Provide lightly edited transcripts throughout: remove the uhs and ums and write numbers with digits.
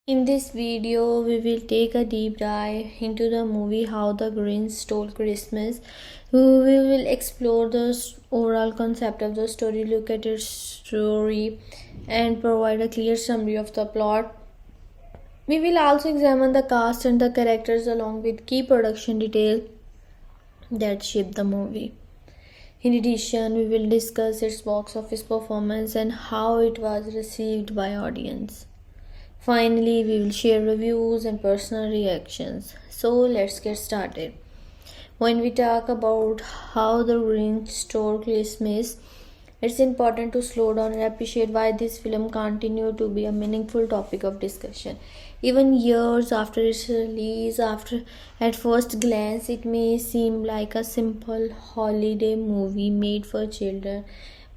In this video, we will take a deep dive into the movie How the Grinch Stole Christmas. We will explore the overall concept of the story, look at its story, and provide a clear summary of the plot. We will also examine the cast and the characters along with key production details that shape the movie. In addition, we will discuss its box office performance and how it was received by audience. Finally, we will share reviews and personal reactions. So let's get started. When we talk about how the Grinch stole Christmas, it's important to slow down and appreciate why this film continued to be a meaningful topic of discussion. Even years after its release, at first glance, it may seem like a simple holiday movie made for children.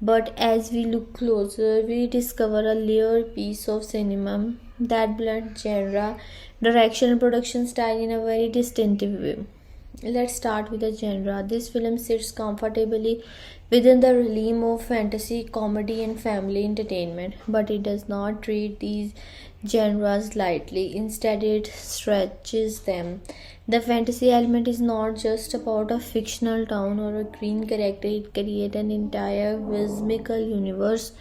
But as we look closer, we discover a layered piece of cinema that blends genre, direction, and production style in a very distinctive way. Let's start with the genre. This film sits comfortably within the realm of fantasy, comedy, and family entertainment, but it does not treat these genres lightly. Instead, it stretches them. The fantasy element is not just about a fictional town or a green character, it creates an entire whimsical universe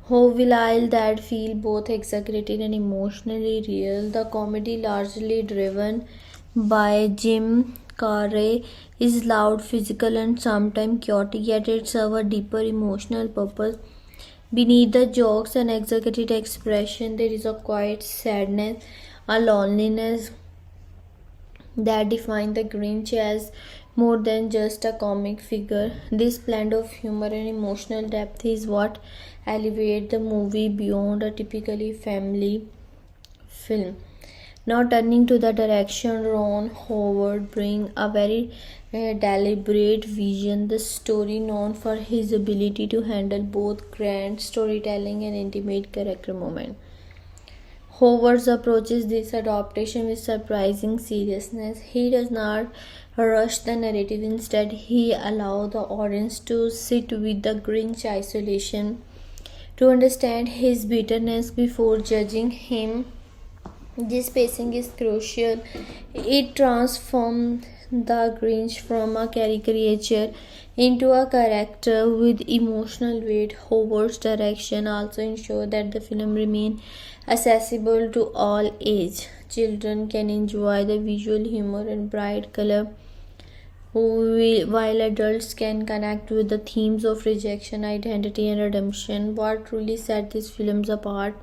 Hoville that feel both exaggerated and emotionally real. The comedy, largely driven by Jim Carrey, is loud, physical, and sometimes chaotic, yet it serves a deeper emotional purpose. Beneath the jokes and exaggerated expression, there is a quiet sadness, a loneliness that define the Grinch as more than just a comic figure. This blend of humor and emotional depth is what elevates the movie beyond a typically family film. Now turning to the direction, Ron Howard brings a very deliberate vision. The story known for his ability to handle both grand storytelling and intimate character moments. Howard approaches this adaptation with surprising seriousness. He does not rush the narrative. Instead, he allows the audience to sit with the Grinch isolation, to understand his bitterness before judging him. This pacing is crucial. It transforms the Grinch from a caricature into a character with emotional weight. Howard's direction also ensures that the film remains accessible to all age. Children can enjoy the visual humor and bright color, while adults can connect with the themes of rejection, identity, and redemption. What truly set these films apart,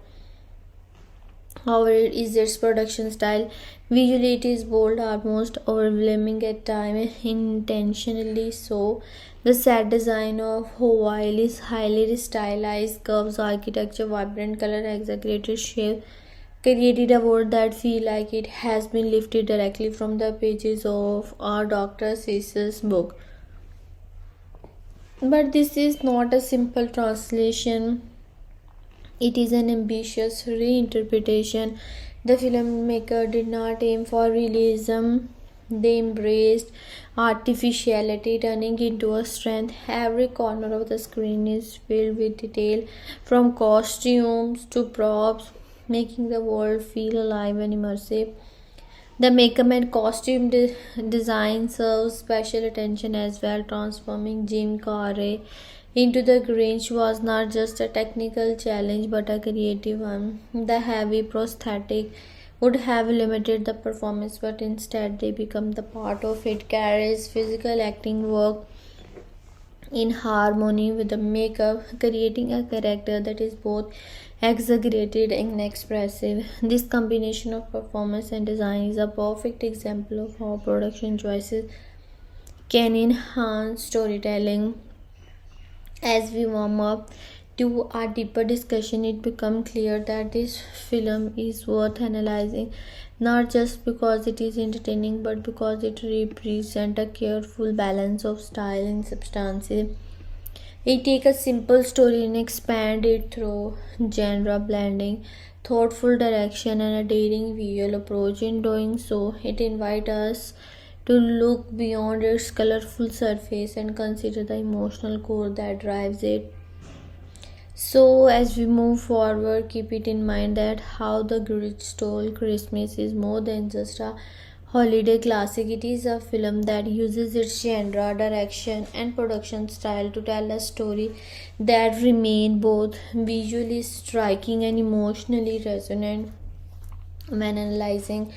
however, is its production style. Visually, it is bold, almost overwhelming at times, intentionally so. The set design of Hawaii is highly stylized, curves, architecture, vibrant color, exaggerated shape, created a world that feels like it has been lifted directly from the pages of our Dr. Seuss's book. But this is not a simple translation, it is an ambitious reinterpretation. The filmmaker did not aim for realism, they embraced artificiality, turning into a strength. Every corner of the screen is filled with detail, from costumes to props, making the world feel alive and immersive. The makeup and costume design serves special attention as well. Transforming Jim Carrey into the Grinch was not just a technical challenge but a creative one. The heavy prosthetic would have limited the performance, but instead they become the part of it. Carrey's physical acting work in harmony with the makeup, creating a character that is both exaggerated and expressive. This combination of performance and design is a perfect example of how production choices can enhance storytelling. As we warm up to our deeper discussion, it becomes clear that this film is worth analyzing, not just because it is entertaining, but because it represents a careful balance of style and substance. It takes a simple story and expand it through genre blending, thoughtful direction, and a daring visual approach. In doing so, it invites us to look beyond its colorful surface and consider the emotional core that drives it. So, as we move forward, keep it in mind that How the Grinch Stole Christmas is more than just a holiday classic. It is a film that uses its genre, direction, and production style to tell a story that remains both visually striking and emotionally resonant. When analyzing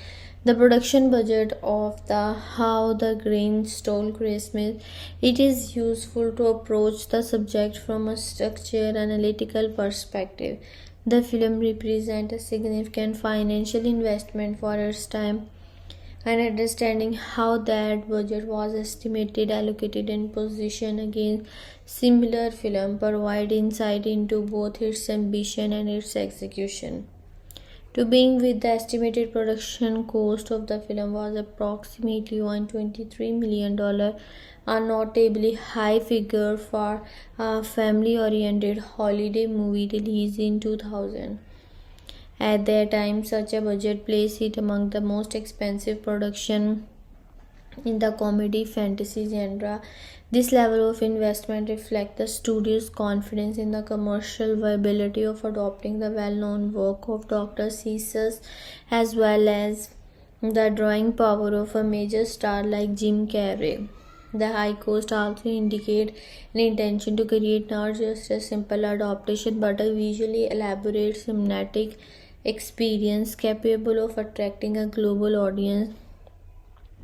the production budget of the How the Grinch Stole Christmas, it is useful to approach the subject from a structured analytical perspective. The film represents a significant financial investment for its time, and understanding how that budget was estimated, allocated, and positioned against similar film provide insight into both its ambition and its execution. To begin with, the estimated production cost of the film was approximately $123 million, a notably high figure for a family-oriented holiday movie released in 2000. At that time, such a budget placed it among the most expensive production in the comedy fantasy genre. This level of investment reflects the studio's confidence in the commercial viability of adopting the well-known work of Dr. Seuss, as well as the drawing power of a major star like Jim Carrey. The high cost also indicate an intention to create not just a simple adaptation but a visually elaborate cinematic experience capable of attracting a global audience.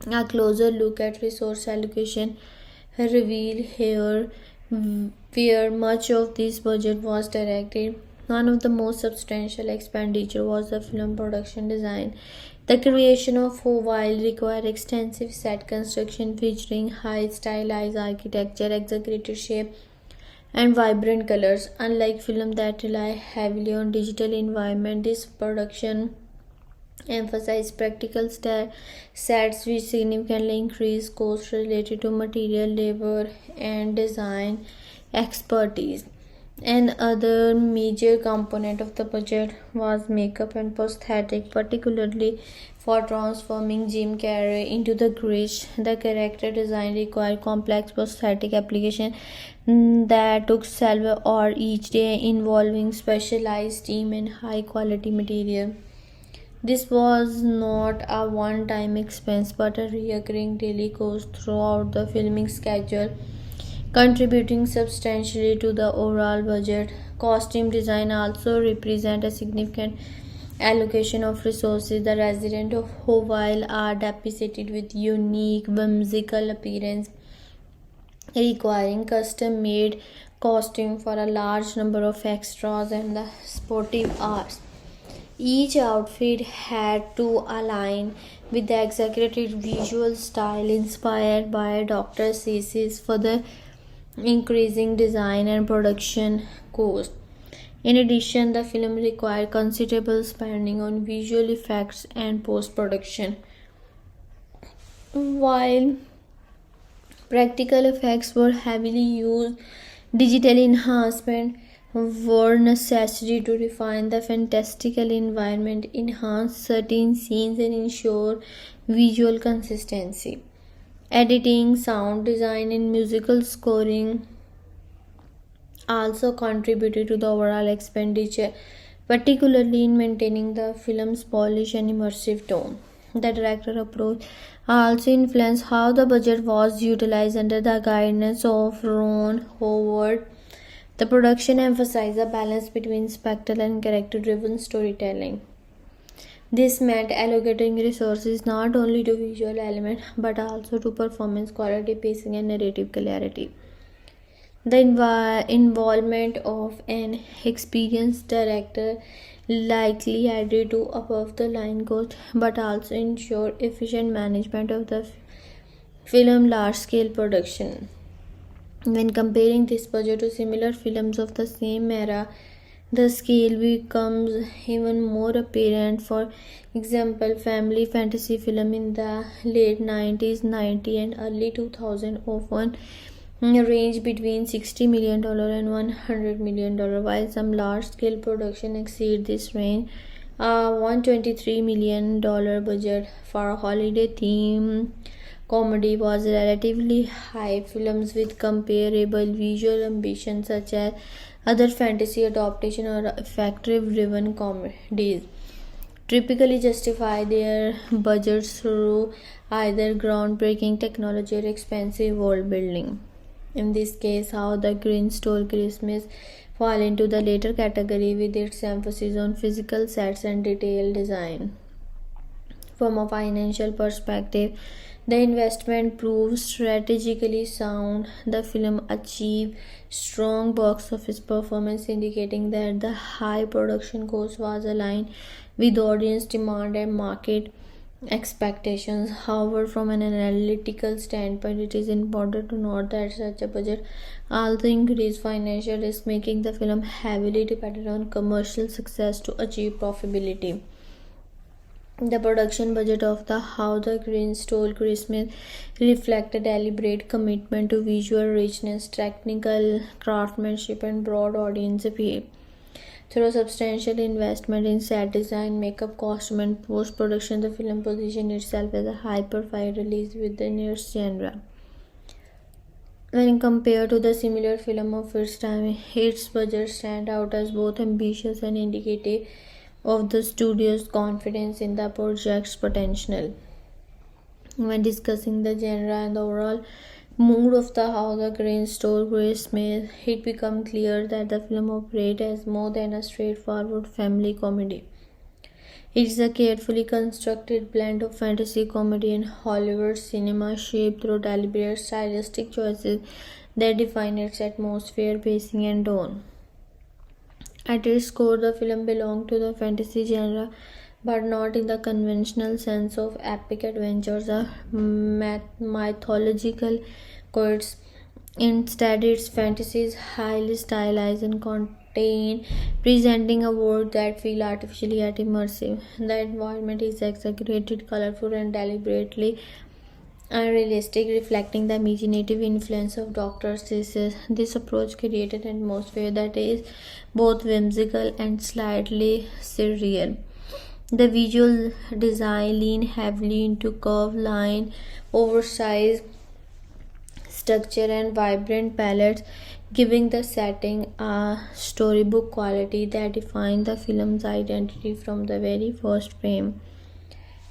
A closer look at resource allocation revealed here where much of this budget was directed. One of the most substantial expenditure was the film production design. The creation of While required extensive set construction featuring high stylized architecture, exaggerated shape, and vibrant colors. Unlike films that rely heavily on digital environment, this production emphasize practical sets which significantly increase costs related to material, labor, and design expertise. Another major component of the budget was makeup and prosthetic, particularly for transforming Jim Carrey into the Grinch. The character design required complex prosthetic application that took several hours each day, involving specialized team and high quality material. This was not a one time expense but a recurring daily cost throughout the filming schedule, contributing substantially to the overall budget. Costume design also represent a significant allocation of resources. The residents of Howell are depicted with unique, whimsical appearance, requiring custom made costume for a large number of extras and the sportive arts. Each outfit had to align with the exaggerated visual style inspired by Dr. Seuss, further increasing design and production cost. In addition, the film required considerable spending on visual effects and post production. While practical effects were heavily used, digital enhancement were necessary to refine the fantastical environment, enhance certain scenes, and ensure visual consistency. Editing, sound design, and musical scoring also contributed to the overall expenditure, particularly in maintaining the film's polished and immersive tone. The director approach also influenced how the budget was utilized under the guidance of Ron Howard. The production emphasized a balance between spectacle and character driven storytelling. This meant allocating resources not only to visual elements but also to performance quality, pacing, and narrative clarity. The involvement of an experienced director likely added to above the line cost but also ensured efficient management of the film large scale production. When comparing this budget to similar films of the same era, the scale becomes even more apparent. For example, family fantasy film in the late 90s, 90 and early 2000 often range between $60 million and $100 million, while some large-scale production exceed this range. A $123 million budget for a holiday theme comedy was relatively high. Films with comparable visual ambition, such as other fantasy adaptation or effective-driven comedies, typically justify their budgets through either groundbreaking technology or expensive world building. In this case, How the Grinch Stole Christmas fall into the later category with its emphasis on physical sets and detailed design. From a financial perspective, the investment proved strategically sound. The film achieved strong box office performance, indicating that the high production cost was aligned with audience demand and market expectations. However, from an analytical standpoint, it is important to note that such a budget also increased financial risk, making the film heavily dependent on commercial success to achieve profitability. The production budget of the How the Grinch Stole Christmas reflect a deliberate commitment to visual richness, technical craftsmanship, and broad audience appeal. Through substantial investment in set design, makeup, costume, and post production, the film positioned itself as a high profile release within its genre. When compared to the similar film of its time, its budget stand out as both ambitious and indicative of the studio's confidence in the project's potential. When discussing the genre and the overall mood of the How the Grinch Stole Christmas, it becomes clear that the film operates as more than a straightforward family comedy. It is a carefully constructed blend of fantasy, comedy, and Hollywood cinema, shaped through deliberate stylistic choices that define its atmosphere, pacing, and tone. At its core, the film belongs to the fantasy genre, but not in the conventional sense of epic adventures or mythological quotes. Instead, its fantasy is highly stylized and contained, presenting a world that feels artificially yet immersive. The environment is exaggerated, colorful, and deliberately unrealistic, reflecting the imaginative influence of Dr. Seuss. This approach created an atmosphere that is both whimsical and slightly surreal. The visual design leaned heavily into curved line, oversized structure, and vibrant palettes, giving the setting a storybook quality that defined the film's identity from the very first frame.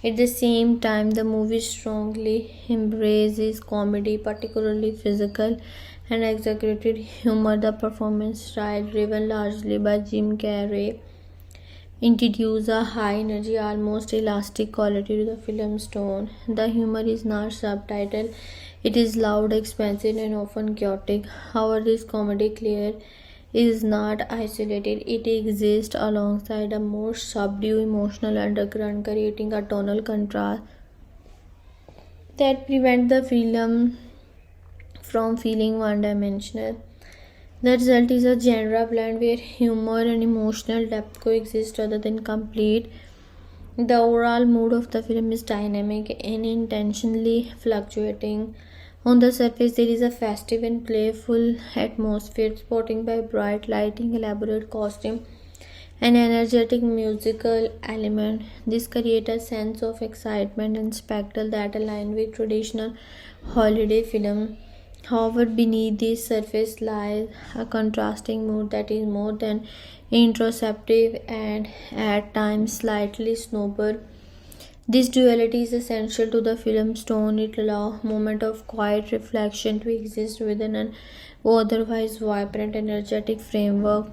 At the same time, the movie strongly embraces comedy, particularly physical and exaggerated humor. The performance style, driven largely by Jim Carrey, introduce a high energy, almost elastic quality to the film's tone. The humor is not subtitled, it is loud, expansive, and often chaotic. However, this comedy clear is not isolated, it exists alongside a more subdued emotional undercurrent, creating a tonal contrast that prevents the film from feeling one dimensional. The result is a genre blend where humor and emotional depth coexist rather than complete. The overall mood of the film is dynamic and intentionally fluctuating. On the surface, there is a festive and playful atmosphere, supported by bright lighting, elaborate costume, and energetic musical element. This creates a sense of excitement and spectacle that align with traditional holiday film. However, beneath this surface lies a contrasting mood that is more than introspective and at times slightly somber. This duality is essential to the film's tone. It allows moments of quiet reflection to exist within an otherwise vibrant, energetic framework.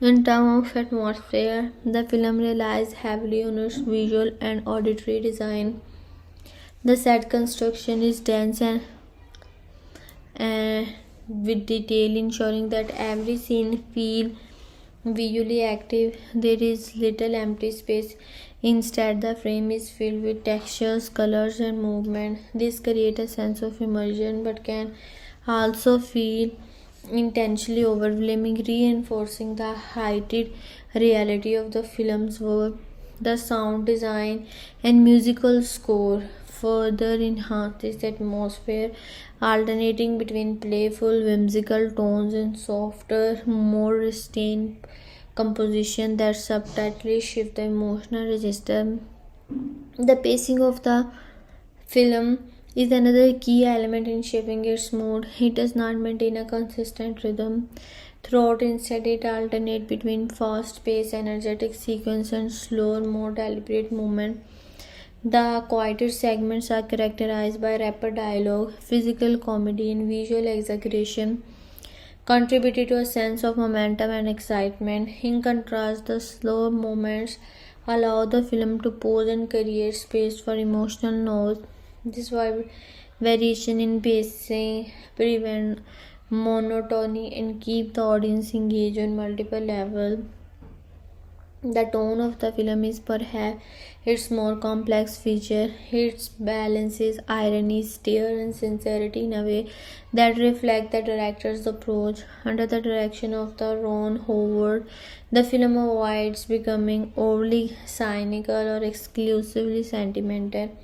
In terms of atmosphere, the film relies heavily on its visual and auditory design. The set construction is dense and with detail, ensuring that every scene feels visually active. There is little empty space. Instead, the frame is filled with textures, colors, and movement. This creates a sense of immersion but can also feel intentionally overwhelming, reinforcing the heightened reality of the film's work. The sound design and musical score further enhance this atmosphere, alternating between playful, whimsical tones and softer, more restrained composition that subtly shift the emotional register. The pacing of the Film is another key element in shaping its mood. It does not maintain a consistent rhythm throughout. Instead, it alternates between fast-paced, energetic sequence and slower, more deliberate movement. The quieter segments are characterized by rapid dialogue, physical comedy, and visual exaggeration, contributed to a sense of momentum and excitement. In contrast, the slow moments allow the film to pause and create space for emotional notes. This variation in pacing prevent monotony and keep the audience engaged on multiple levels. The tone of the film is perhaps its more complex feature. It balances irony, stare, and sincerity in a way that reflect the director's approach. Under the direction of the Ron Howard, the film avoids becoming overly cynical or exclusively sentimental.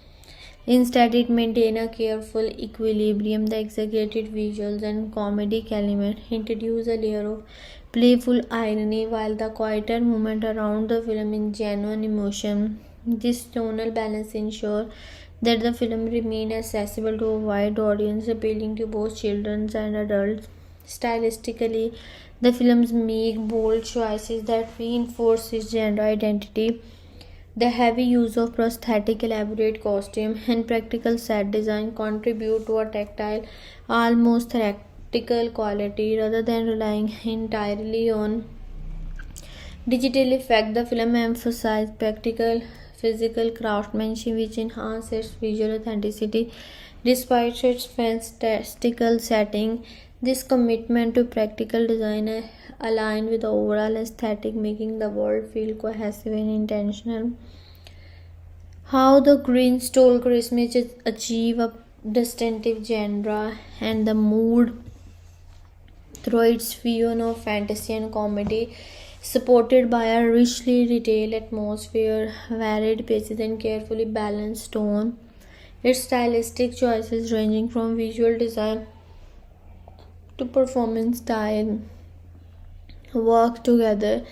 Instead, it maintains a careful equilibrium. The exaggerated visuals and comedic element introduce a layer of playful irony, while the quieter moment around the film is genuine emotion. This tonal balance ensures that the film remains accessible to a wide audience, appealing to both children and adults. Stylistically, the films make bold choices that reinforce its gender identity. The heavy use of prosthetic, elaborate costume, and practical set design contribute to a tactile, almost theatrical quality rather than relying entirely on digital effect. The film emphasizes practical physical craftsmanship, which enhances its visual authenticity. Despite its fantastical setting, this commitment to practical design align with the overall aesthetic, making the world feel cohesive and intentional. How the Grinch Stole Christmas achieve a distinctive genre and the mood through its fusion of fantasy and comedy, supported by a richly detailed atmosphere, varied paces, and carefully balanced tone. Its stylistic choices, ranging from visual design to performance style, work together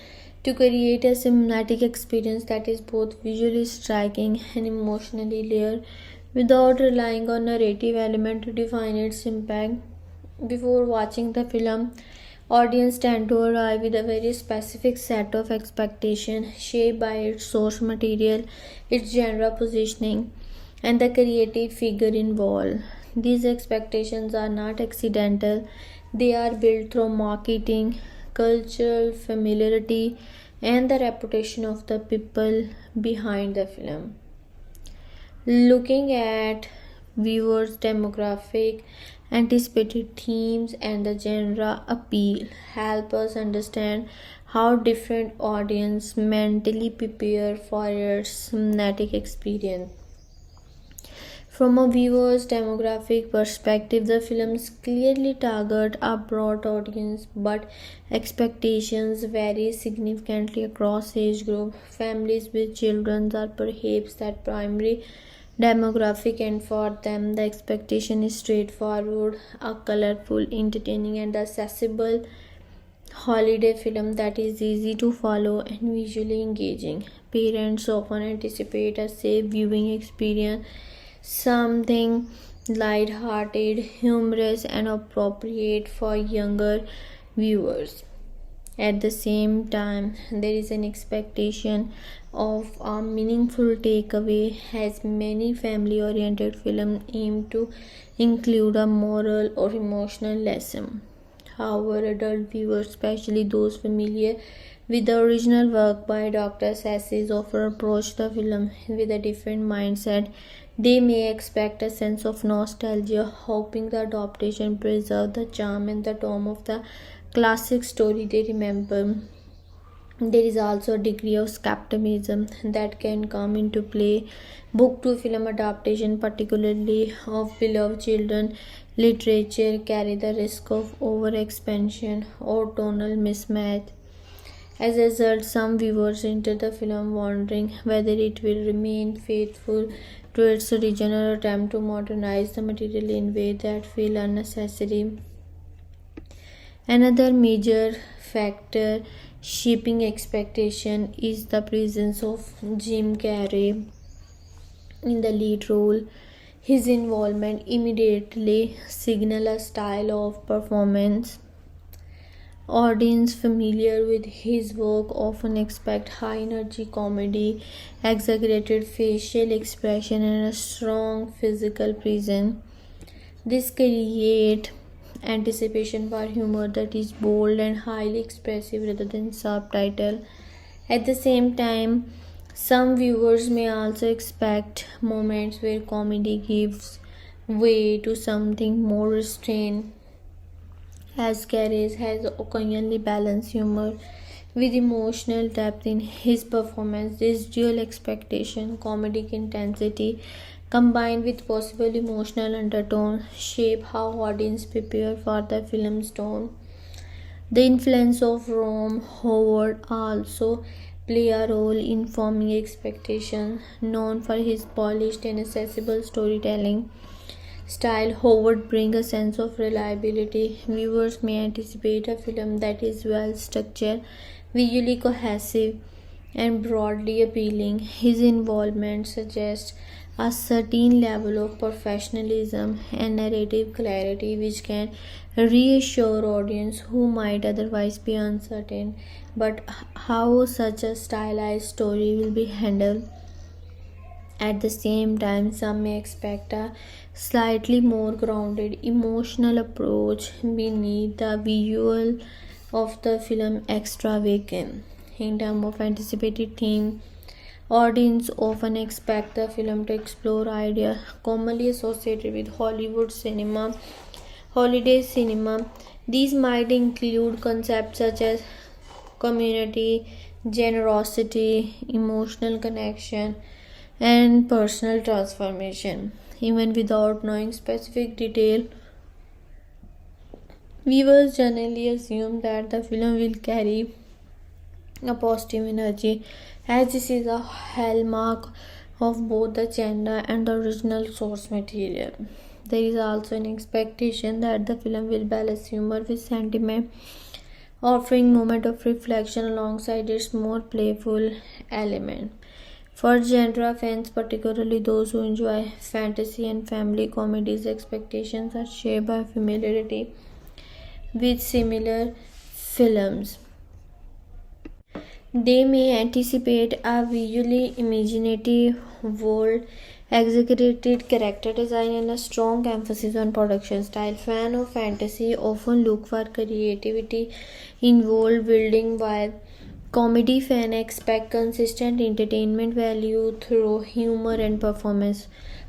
to create a cinematic experience that is both visually striking and emotionally layered without relying on narrative element to define its impact. Before watching the film, audience tend to arrive with a very specific set of expectations shaped by its source material, its genre positioning, and the creative figure involved. These expectations are not accidental, they are built through marketing, cultural familiarity, and the reputation of the people behind the film. Looking at viewers' demographic, anticipated themes, and the genre appeal help us understand how different audience mentally prepare for its cinematic experience. From a viewer's demographic perspective, the films clearly target a broad audience, but expectations vary significantly across age group. Families with children are perhaps that primary demographic, and for them, the expectation is straightforward: a colorful, entertaining, and accessible holiday film that is easy to follow and visually engaging. Parents often anticipate a safe viewing experience, something light-hearted, humorous, and appropriate for younger viewers. At the same time, there is an expectation of a meaningful takeaway, as many family oriented films aim to include a moral or emotional lesson. However, adult viewers, especially those familiar with the original work by Dr. Sassis, often approach the film with a different mindset. They may expect a sense of nostalgia, hoping the adaptation preserve the charm and the tone of the classic story they remember. There is also a degree of skepticism that can come into play. Book to film adaptation, particularly of beloved children literature, carry the risk of overexpansion or tonal mismatch. As a result, some viewers enter the film wondering whether it will remain faithful to its original, or attempt to modernize the material in ways that feel unnecessary. Another major factor shaping expectation is the presence of Jim Carrey in the lead role. His involvement immediately signals a style of performance. Audience familiar with his work often expect high energy comedy, exaggerated facial expression, and a strong physical presence. This creates anticipation for humor that is bold and highly expressive rather than subtitle. At the same time, some viewers may also expect moments where comedy gives way to something more restrained, as Carrey has occasionally balanced humor with emotional depth in his performance. This dual expectation, comedic intensity, combined with possible emotional undertone, shape how audience prepare for the film's tone. The influence of Ron Howard also play a role in forming expectations. Known for his polished and accessible storytelling style, Howard brings a sense of reliability. Viewers may anticipate a film that is well structured, visually cohesive, and broadly appealing. His involvement suggests a certain level of professionalism and narrative clarity which can reassure audience who might otherwise be uncertain but how such a stylized story will be handled. At the same time, some may expect a slightly more grounded emotional approach beneath the visual of the film extravagant. In terms of anticipated theme, audience often expect the film to explore ideas commonly associated with Hollywood cinema, holiday cinema. These might include concepts such as community, generosity, emotional connection, and personal transformation. Even without knowing specific detail, viewers generally assume that the film will carry a positive energy, as this is a hallmark of both the genre and the original source material. There is also an expectation that the film will balance humor with sentiment, offering moment of reflection alongside its more playful element. For genre fans, particularly those who enjoy fantasy and family comedies, expectations are shaped by familiarity with similar films. They may anticipate a visually imaginative world, exaggerated character design, and a strong emphasis on production style. Fans of fantasy often look for creativity in world building, while comedy fans expect consistent entertainment value through humor and performance.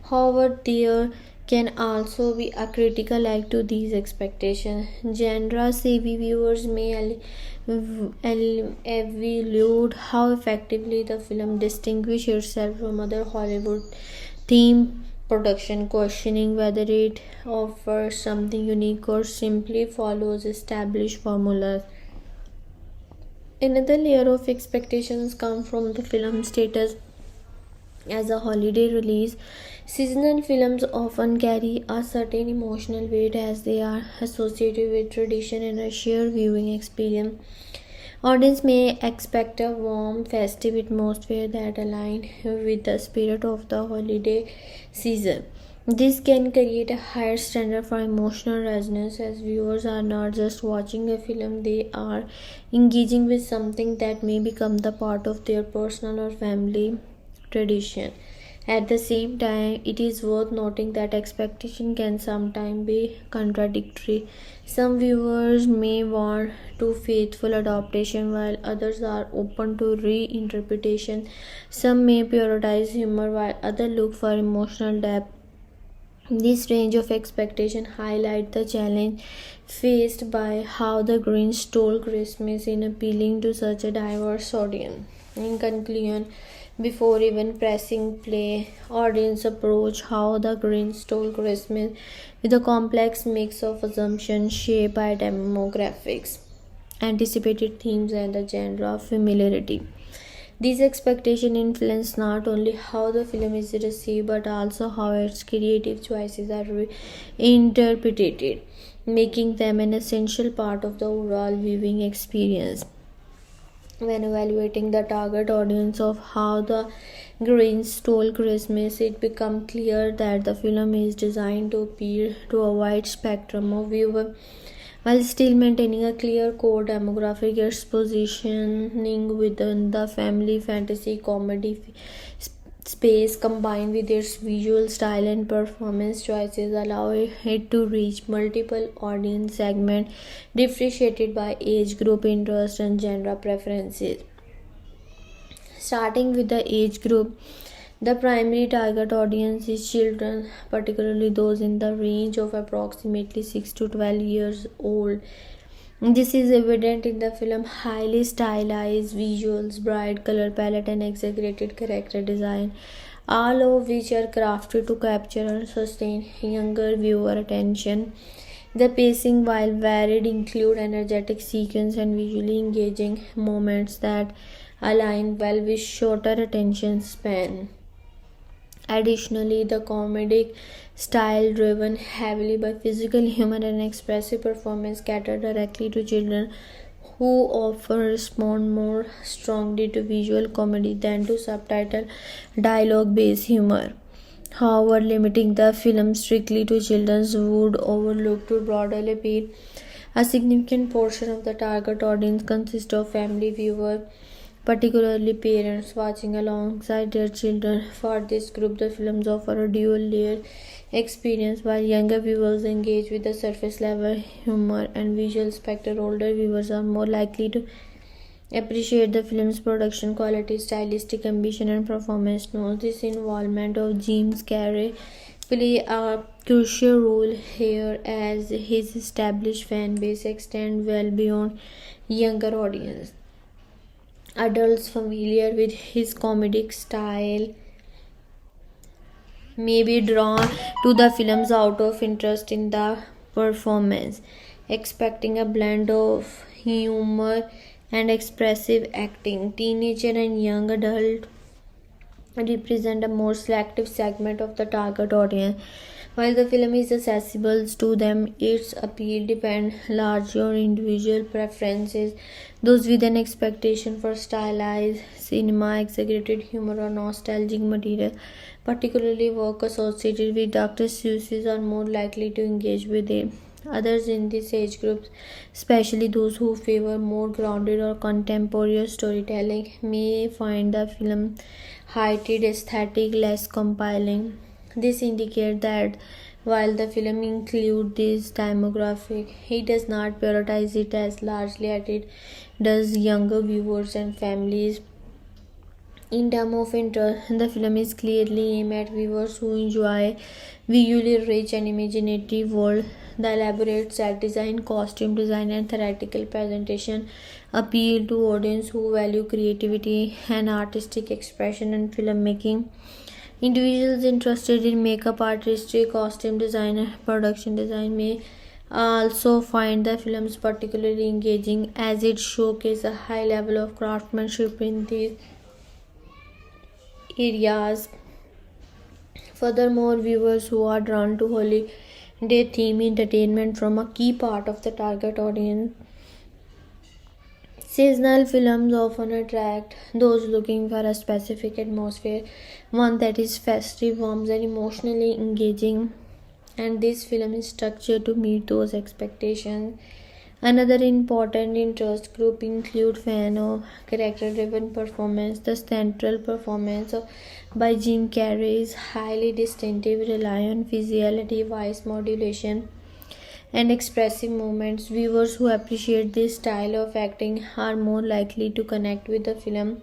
However, there can also be a critical eye to these expectations. Genre savvy viewers may evaluate how effectively the film distinguishes itself from other Hollywood theme production, questioning whether it offers something unique or simply follows established formulas. Another layer of expectations come from the film status as a holiday release. Seasonal films often carry a certain emotional weight as they are associated with tradition and a shared viewing experience. Audience may expect a warm, festive atmosphere that aligns with the spirit of the holiday season. This can create a higher standard for emotional resonance as viewers are not just watching a film, they are engaging with something that may become the part of their personal or family tradition. At the same time, it is worth noting that expectation can sometimes be contradictory. Some viewers may want to faithful adaptation while others are open to reinterpretation. Some may prioritize humor while others look for emotional depth. This range of expectation highlight the challenge faced by how the Grinch stole Christmas in appealing to such a diverse audience. In conclusion, before even pressing play, audience approach how the Grinch stole Christmas with a complex mix of assumptions shaped by demographics, anticipated themes, and the genre of familiarity. These expectations influence not only how the film is received but also how its creative choices are interpreted, making them an essential part of the overall viewing experience. When evaluating the target audience of How the Grinch Stole Christmas, it becomes clear that the film is designed to appeal to a wide spectrum of viewers while still maintaining a clear core demographic. Its positioning within the family fantasy comedy space combined with its visual style and performance choices allow it to reach multiple audience segments differentiated by age group, interest, and genre preferences. Starting with the age group, the primary target audience is children, particularly those in the range of approximately 6 to 12 years old. This is evident in the film's highly stylized visuals, bright color palette, and exaggerated character design, all of which are crafted to capture and sustain younger viewer attention. The pacing, while varied, include energetic sequences and visually engaging moments that align well with shorter attention span. Additionally, the comedic style, driven heavily by physical humor and expressive performance, cater directly to children who often respond more strongly to visual comedy than to subtitle dialogue based humor. However, limiting the film strictly to children would overlook to broader appeal. A significant portion of the target audience consists of family viewers, particularly parents watching alongside their children. For this group, the films offer a dual layer experience. While younger viewers engage with the surface level humor and visual spectacle, older viewers are more likely to appreciate the film's production quality, stylistic ambition, and performance notes. This involvement of James Carrey play a crucial role here as his established fan base extends well beyond younger audience. Adults familiar with his comedic style may be drawn to the films out of interest in the performance, expecting a blend of humor and expressive acting. Teenager and young adult represent a more selective segment of the target audience. While the film is accessible to them, its appeal depends largely on individual preferences. Those with an expectation for stylized cinema, exaggerated humor, or nostalgic material, particularly work associated with Dr. Seuss, are more likely to engage with it. Others in this age group, especially those who favor more grounded or contemporary storytelling, may find the film heightened aesthetic less compelling. This indicates that while the film includes this demographic, it does not prioritize it as largely as it does younger viewers and families. In terms of interest, the film is clearly aimed at viewers who enjoy visually rich and imaginative world. The elaborate set design, costume design, and theatrical presentation appeal to audience who value creativity and artistic expression in filmmaking. Individuals interested in makeup artistry, costume design, and production design may also find the films particularly engaging as it showcases a high level of craftsmanship in these areas. Furthermore, viewers who are drawn to holiday theme entertainment from a key part of the target audience. Seasonal films often attract those looking for a specific atmosphere, one that is festive, warm, and emotionally engaging, and this film is structured to meet those expectations. Another important interest group include fan of character-driven performance. The central performance by Jim Carrey is highly distinctive, rely on physicality, voice modulation, and expressive moments. Viewers who appreciate this style of acting are more likely to connect with the film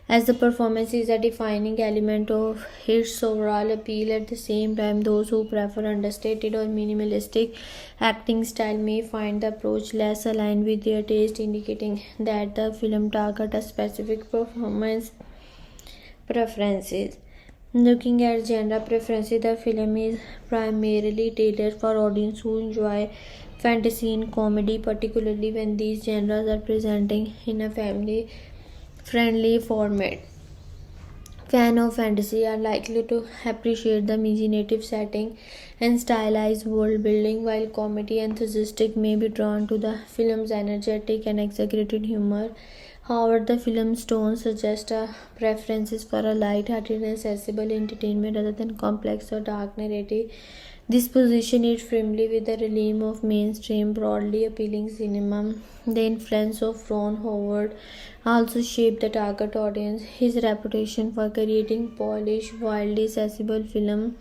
as the performance is a defining element of its overall appeal. At the same time, those who prefer understated or minimalistic acting style may find the approach less aligned with their taste, indicating that the film targets a specific performance preferences. Looking at genre preferences, the film is primarily tailored for audiences who enjoy fantasy and comedy, particularly when these genres are presenting in a family friendly format. Fans of fantasy are likely to appreciate the imaginative setting and stylized world building, while comedy enthusiasts may be drawn to the film's energetic and exaggerated humor. However, the film's tone suggests a preferences for a light-hearted and accessible entertainment rather than complex or dark narrative. This position it firmly with the realm of mainstream, broadly appealing cinema. The influence of Ron Howard also shaped the target audience. His reputation for creating polished, wildly accessible film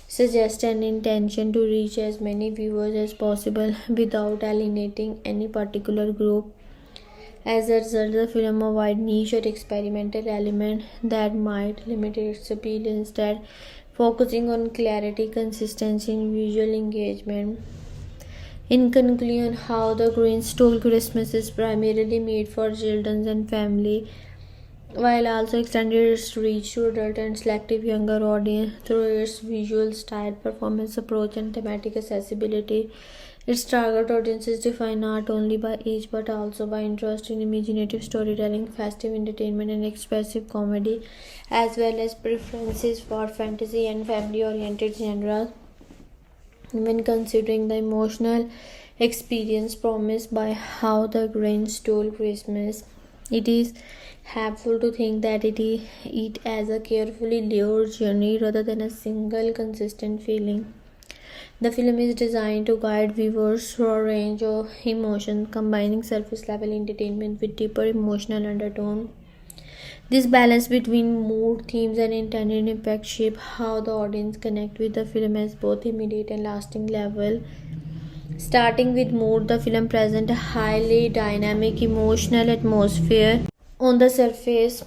suggests an intention to reach as many viewers as possible without alienating any particular group. As a result, the film avoids niche or experimental elements that might limit its appeal, instead focusing on clarity, consistency, and visual engagement. In conclusion, How the Grinch Stole Christmas is primarily made for children and family, while also extending its reach to adult and selective younger audience through its visual style, performance approach, and thematic accessibility. Its target audience is defined not only by age but also by interest in imaginative storytelling, festive entertainment, and expressive comedy, as well as preferences for fantasy and family oriented genres. When considering the emotional experience promised by How the Grinch Stole Christmas, it is helpful to think that it as a carefully layered journey rather than a single consistent feeling. The film is designed to guide viewers through a range of emotions, combining surface level entertainment with deeper emotional undertone. This balance between mood, themes, and intended impact shape how the audience connect with the film as both immediate and lasting level. Starting with mood, the film presents a highly dynamic emotional atmosphere. On the surface,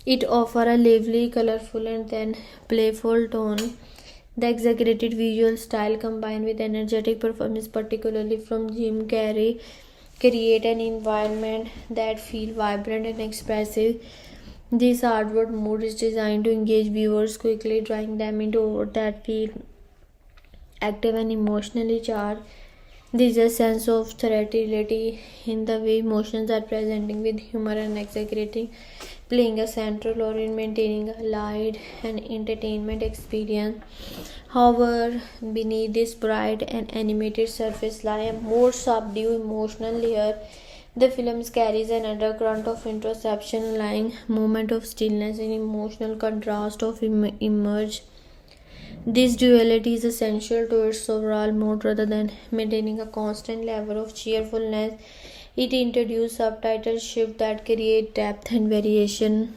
it offers a lively, colorful, and then playful tone. The exaggerated visual style combined with energetic performance, particularly from Jim Carrey, create an environment that feels vibrant and expressive. This outward mood is designed to engage viewers quickly, drawing them into world that feel active and emotionally charged. There is a sense of theatricality in the way emotions are presenting with humor and exaggerating, playing a central role in maintaining a light and entertainment experience. However, beneath this bright and animated surface lie a more subdued emotional layer. The film carries an undercurrent of introspection, lying moment of stillness and emotional contrast of emerge. This duality is essential to its overall mood rather than maintaining a constant level of cheerfulness. It introduces subtitle shift that create depth and variation.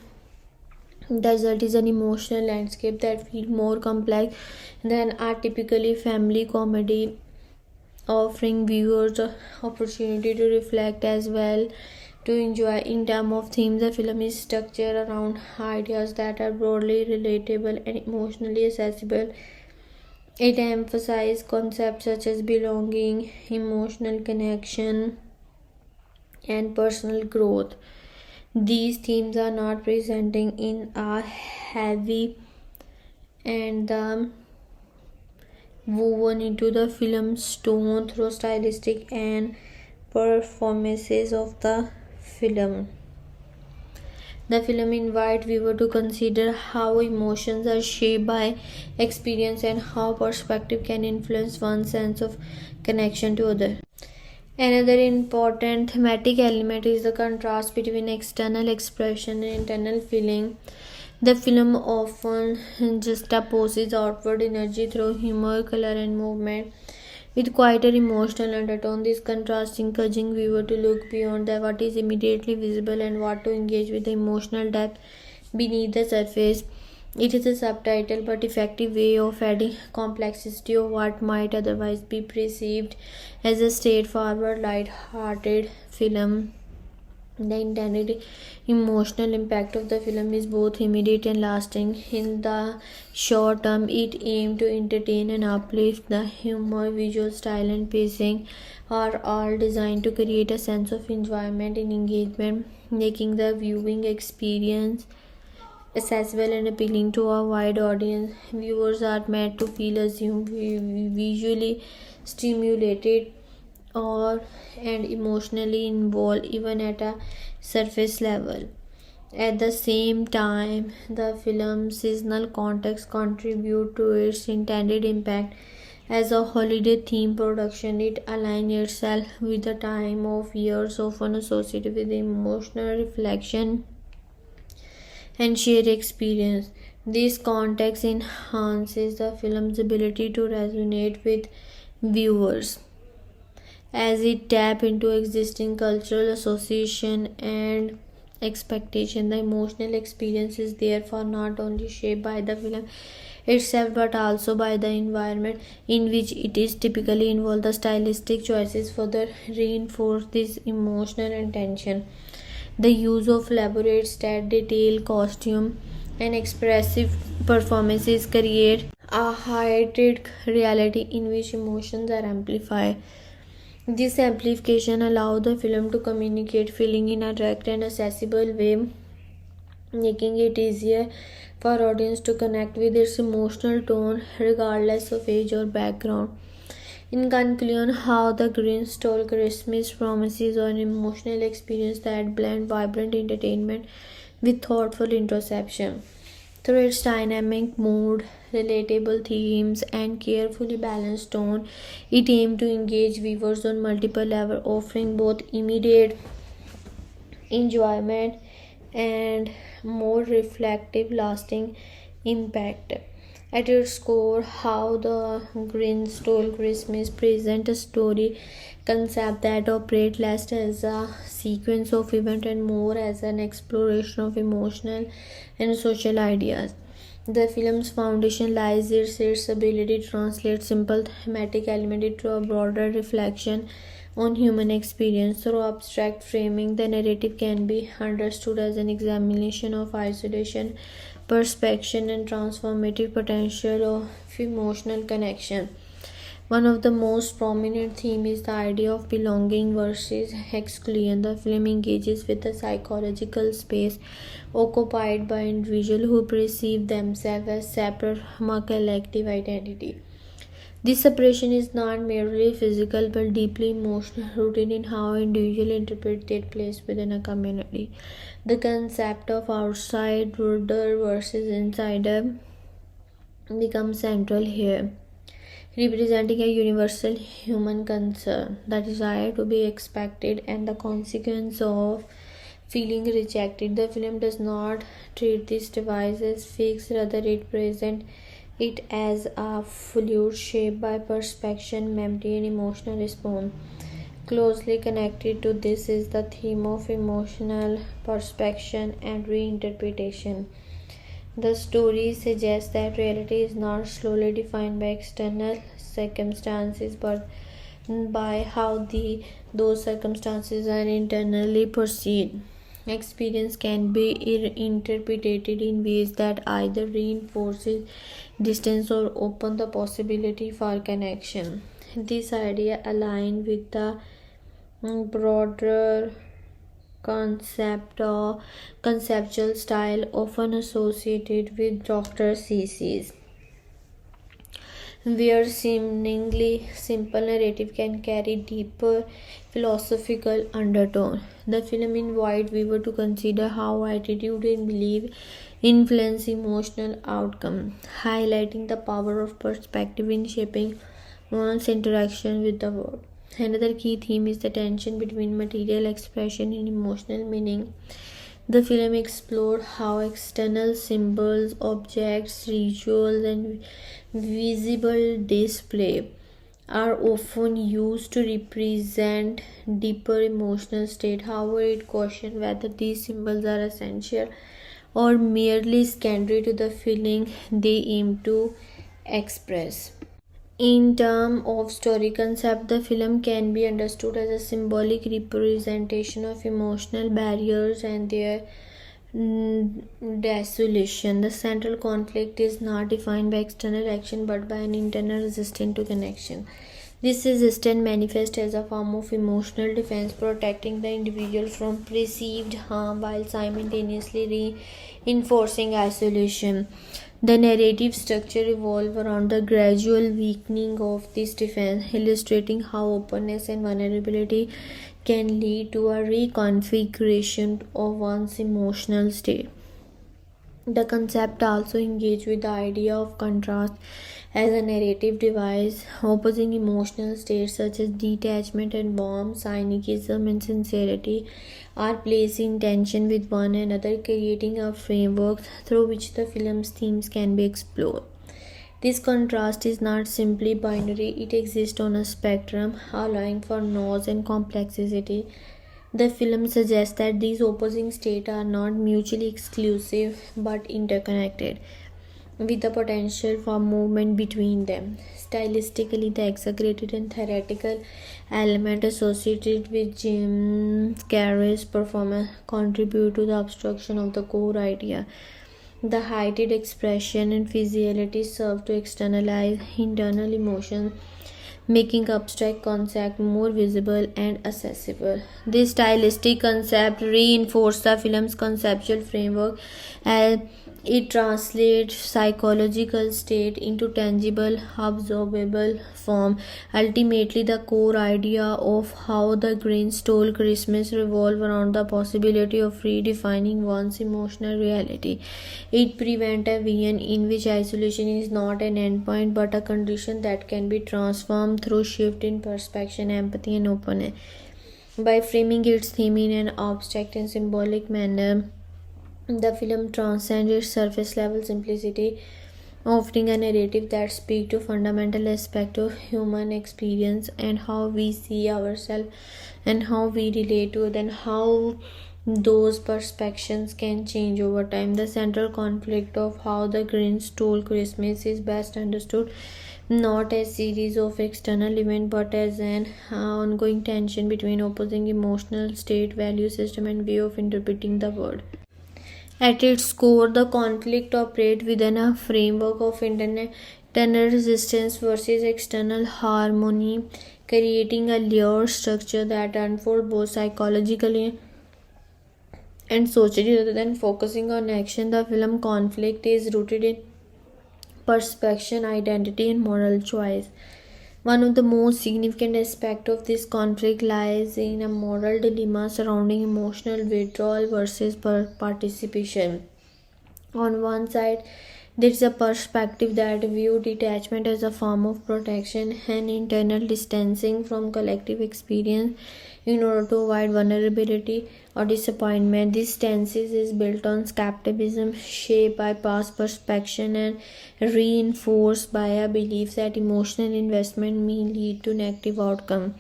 The result is an emotional landscape that feels more complex than a typically family comedy, offering viewers the opportunity to reflect as well to enjoy. In terms of themes, the film is structured around ideas that are broadly relatable and emotionally accessible. It emphasizes concepts such as belonging, emotional connection, and personal growth. These themes are not presenting in a heavy and woven into the film's tone through stylistic and performances of the film. The film invites viewers to consider how emotions are shaped by experience and how perspective can influence one's sense of connection to others. Another important thematic element is the contrast between external expression and internal feeling. The film often juxtaposes outward energy through humor, color, and movement with quieter emotional undertone. This contrast encouraging viewer to look beyond what is immediately visible and what to engage with the emotional depth beneath the surface. It is a subtitle but effective way of adding complexity of what might otherwise be perceived as a straightforward, light-hearted film. The intended emotional impact of the film is both immediate and lasting. In the short term, it aims to entertain and uplift. The humor, visual style, and pacing are all designed to create a sense of enjoyment and engagement, making the viewing experience accessible and appealing to a wide audience. Viewers are meant to feel assumed, visually stimulated, or and emotionally involved, even at a surface level. At the same time, the film's seasonal context contribute to its intended impact. As a holiday theme production, it aligns itself with the time of years often associated with emotional reflection and shared experience. This context enhances the film's ability to resonate with viewers as it tap into existing cultural association and expectation. The emotional experience is therefore not only shaped by the film itself but also by the environment in which it is typically involved. The stylistic choices further reinforce this emotional intention. The use of elaborate stat detail, costume, and expressive performances create a heightened reality in which emotions are amplified. This amplification allows the film to communicate feeling in a direct and accessible way, making it easier for audience to connect with its emotional tone regardless of age or background. In conclusion, how the Grinch Stole Christmas promises an emotional experience that blends vibrant entertainment with thoughtful introspection. Through its dynamic mood, relatable themes, and carefully balanced tone, it aims to engage viewers on multiple levels, offering both immediate enjoyment and more reflective, lasting impact. At its core, how the Grinch Stole Christmas presents a story concept that operates less as a sequence of events and more as an exploration of emotional and social ideas. The film's foundation lies in its ability to translate simple thematic elements into a broader reflection on human experience. Through abstract framing, the narrative can be understood as an examination of isolation, perspection, and transformative potential of emotional connection. One of the most prominent themes is the idea of belonging versus exclusion. The film engages with the psychological space occupied by individuals who perceive themselves as separate from a collective identity. This separation is not merely physical but deeply emotional, rooted in how individuals interpret their place within a community. The concept of outsider versus insider becomes central here, representing a universal human concern, the desire to be expected and the consequence of feeling rejected. The film does not treat this device as fixed, rather it presents it as a fluid shaped by perception, memory, and emotional response. Closely connected to this is the theme of emotional perspection and reinterpretation. The story suggests that reality is not solely defined by external circumstances but by how those circumstances are internally perceived. Experience can be interpreted in ways that either reinforces distance or open the possibility for connection. This idea aligns with the broader conceptual style often associated with Dr. Seuss's, where seemingly simple narrative can carry deeper philosophical undertone. The film invites viewers to consider how attitude and belief influence emotional outcome, highlighting the power of perspective in shaping one's interaction with the world. Another key theme is the tension between material expression and emotional meaning. The film explored how external symbols, objects, rituals, and visible display are often used to represent deeper emotional state. However, it cautions whether these symbols are essential or merely secondary to the feeling they aim to express. In terms of story concept, the film can be understood as a symbolic representation of emotional barriers and their dissolution. The central conflict is not defined by external action but by an internal resistance to connection. This resistance manifests as a form of emotional defense, protecting the individual from perceived harm while simultaneously reinforcing isolation. The narrative structure revolves around the gradual weakening of this defense, illustrating how openness and vulnerability can lead to a reconfiguration of one's emotional state. The concept also engages with the idea of contrast as a narrative device. Opposing emotional states such as detachment and warmth, cynicism and sincerity are placed in tension with one another, creating a framework through which the film's themes can be explored. This contrast is not simply binary, it exists on a spectrum, allowing for nuance and complexity. The film suggests that these opposing states are not mutually exclusive but interconnected, with the potential for movement between them. Stylistically, the exaggerated and theatrical element associated with Jim Carrey's performance contribute to the obstruction of the core idea. The heightened expression and physicality serve to externalize internal emotions, making abstract concept more visible and accessible. This stylistic concept reinforces the film's conceptual framework as it translates psychological state into tangible, observable form. Ultimately, the core idea of how the Grinch stole Christmas revolves around the possibility of redefining one's emotional reality. It prevents a vision in which isolation is not an endpoint but a condition that can be transformed through shift in perception, empathy, and openness. By framing its theme in an abstract and symbolic manner, the film transcends its surface level simplicity, offering a narrative that speaks to fundamental aspects of human experience and how we see ourselves and how we relate to it and how those perceptions can change over time. The central conflict of how the Grinch stole Christmas is best understood not as series of external events but as an ongoing tension between opposing emotional state, value system, and way of interpreting the world. At its core, the conflict operates within a framework of internal resistance versus external harmony, creating a layered structure that unfolds both psychologically and socially rather than focusing on action. The film conflict is rooted in perception, identity, and moral choice. One of the most significant aspects of this conflict lies in a moral dilemma surrounding emotional withdrawal versus participation. On one side, there is a perspective that views detachment as a form of protection and internal distancing from collective experience in order to avoid vulnerability or disappointment. This stance is built on skepticism, shaped by past perception, and reinforced by a belief that emotional investment may lead to negative outcome.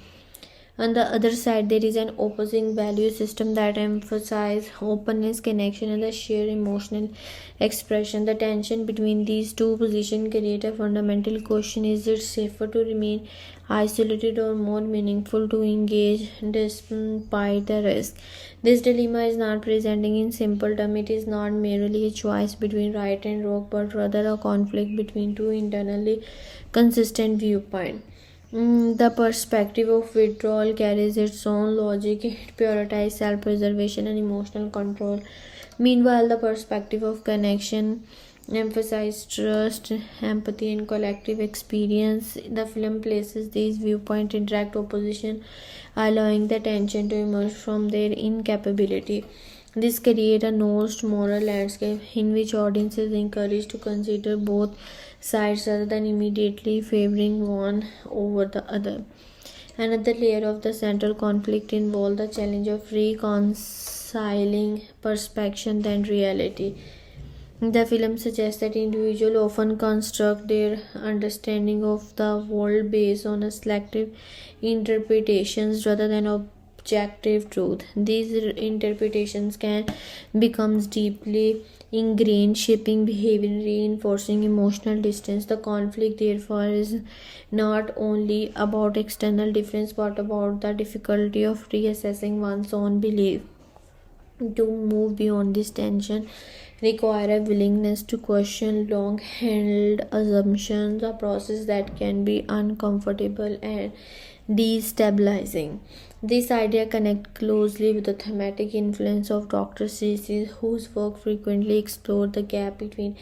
On the other side, there is an opposing value system that emphasizes openness, connection, and the shared emotional expression. The tension between these two positions creates a fundamental question: is it safer to remain isolated or more meaningful to engage despite the risk? This dilemma is not presenting in simple terms. It is not merely a choice between right and wrong, but rather a conflict between two internally consistent viewpoints. The perspective of withdrawal carries its own logic. It prioritizes self preservation and emotional control. Meanwhile, the perspective of connection emphasizes trust, empathy, and collective experience. The film places these viewpoints in direct opposition, allowing the tension to emerge from their incapability. This creates a nuanced moral landscape in which audiences are encouraged to consider both sides rather than immediately favoring one over the other. Another layer of the central conflict involves the challenge of reconciling perception and reality. The film suggests that individuals often construct their understanding of the world based on a selective interpretations rather than objective truth. These interpretations can become deeply ingrained, shaping behavior and reinforcing emotional distance. The conflict, therefore, is not only about external difference but about the difficulty of reassessing one's own belief. To move beyond this tension require a willingness to question long held assumptions, a process that can be uncomfortable and destabilizing. This idea connects closely with the thematic influence of Dr. Seuss, whose work frequently explored the gap between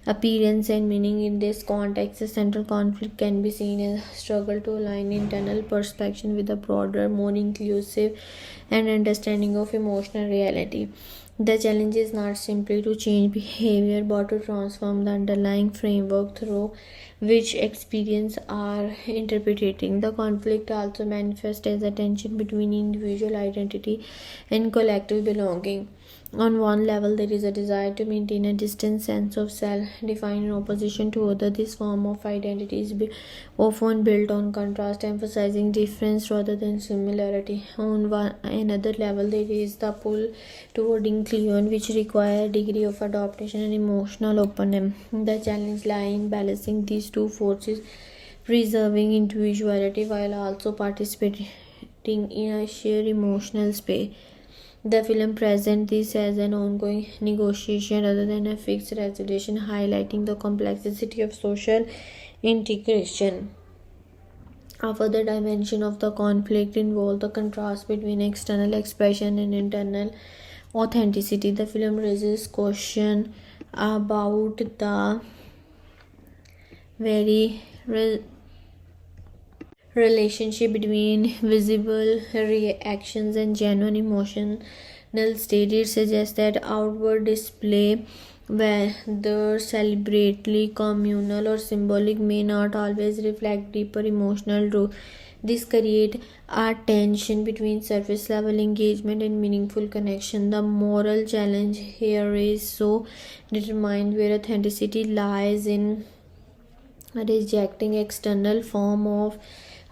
appearance and meaning. In this context, the central conflict can be seen as a struggle to align internal perception with a broader, more inclusive and understanding of emotional reality. The challenge is not simply to change behavior but to transform the underlying framework through which experience are interpreting. The conflict also manifests as a tension between individual identity and collective belonging. On one level, there is a desire to maintain a distinct sense of self, defined in opposition to other. This form of identity is often built on contrast, emphasizing difference rather than similarity. On another level, there is the pull toward inclusion, which requires a degree of adaptation and emotional openness. The challenge lies in balancing these two forces, preserving individuality while also participating in a shared emotional space. The film presents this as an ongoing negotiation rather than a fixed resolution, highlighting the complexity of social integration. A further dimension of the conflict involves the contrast between external expression and internal authenticity. The film raises questions about the very relationship between visible reactions and genuine emotional state. It suggests that outward display, whether celebratory, communal, or symbolic, may not always reflect deeper emotional truth. This creates a tension between surface level engagement and meaningful connection. The moral challenge here is so determined where authenticity lies in rejecting external form of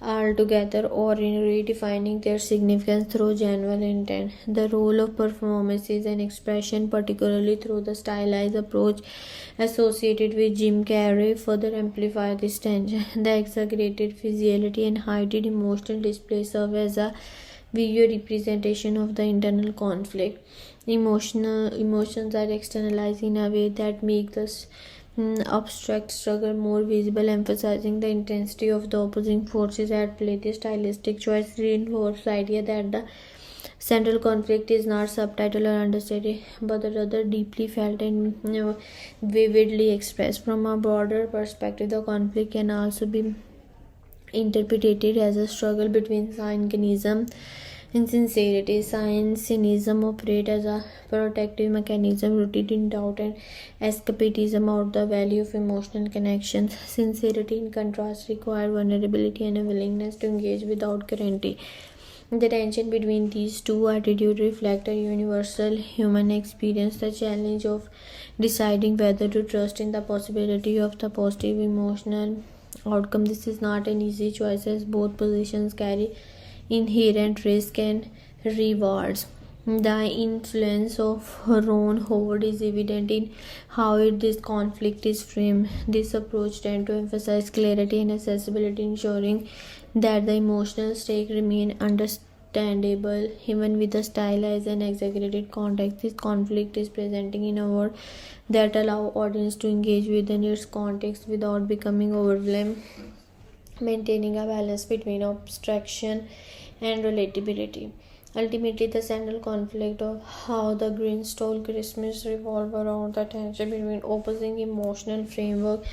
altogether or in redefining their significance through genuine intent. The role of performances and expression, particularly through the stylized approach associated with Jim Carrey, further amplify this tension. The exaggerated physicality and heightened emotional display serve as a visual representation of the internal conflict. Emotions are externalized in a way that make the abstract struggle more visible, emphasizing the intensity of the opposing forces at play. This stylistic choice reinforces the idea that the central conflict is not subtitled or understated, but rather deeply felt and vividly expressed. From a broader perspective, the conflict can also be interpreted as a struggle between cynicism and sincerity. Cynicism operates as a protective mechanism rooted in doubt and escapism about the value of emotional connections. Sincerity, in contrast, requires vulnerability and a willingness to engage without guarantee. The tension between these two attitudes reflects a universal human experience, the challenge of deciding whether to trust in the possibility of the positive emotional outcome. This is not an easy choice, as both positions carry inherent risk and rewards. The influence of Ron Howard is evident in how this conflict is framed. This approach tends to emphasize clarity and accessibility, ensuring that the emotional stakes remain understandable even with the stylized and exaggerated context. This conflict is presenting in a world that allows audience to engage within its context without becoming overwhelmed, maintaining a balance between abstraction and relatability. Ultimately, the central conflict of how the Grinch stole Christmas revolves around the tension between opposing emotional framework,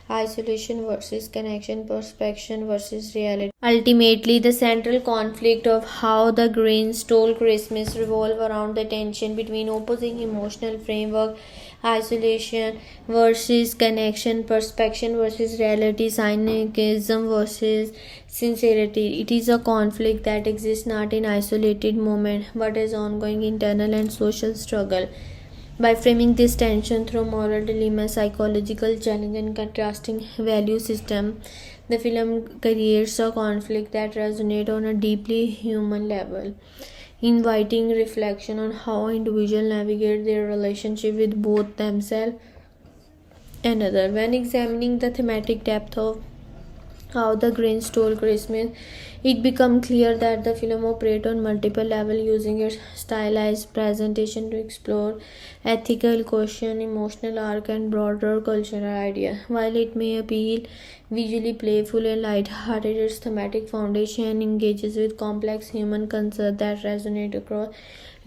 isolation versus connection, perception versus reality. Ultimately, the central conflict of how the Grinch stole Christmas revolves around the tension between opposing emotional framework, isolation versus connection, perception versus reality, cynicism versus sincerity. It is a conflict that exists not in isolated moment but as ongoing internal and social struggle. By framing this tension through moral dilemma, psychological challenge, and contrasting value system, the film creates a conflict that resonates on a deeply human level, inviting reflection on how individuals navigate their relationship with both themselves and others. When examining the thematic depth of how the Grinch stole Christmas, it becomes clear that the film operates on multiple levels, using its stylized presentation to explore ethical questions, emotional arc, and broader cultural ideas. While it may appeal visually playful and light-hearted, its thematic foundation engages with complex human concerns that resonate across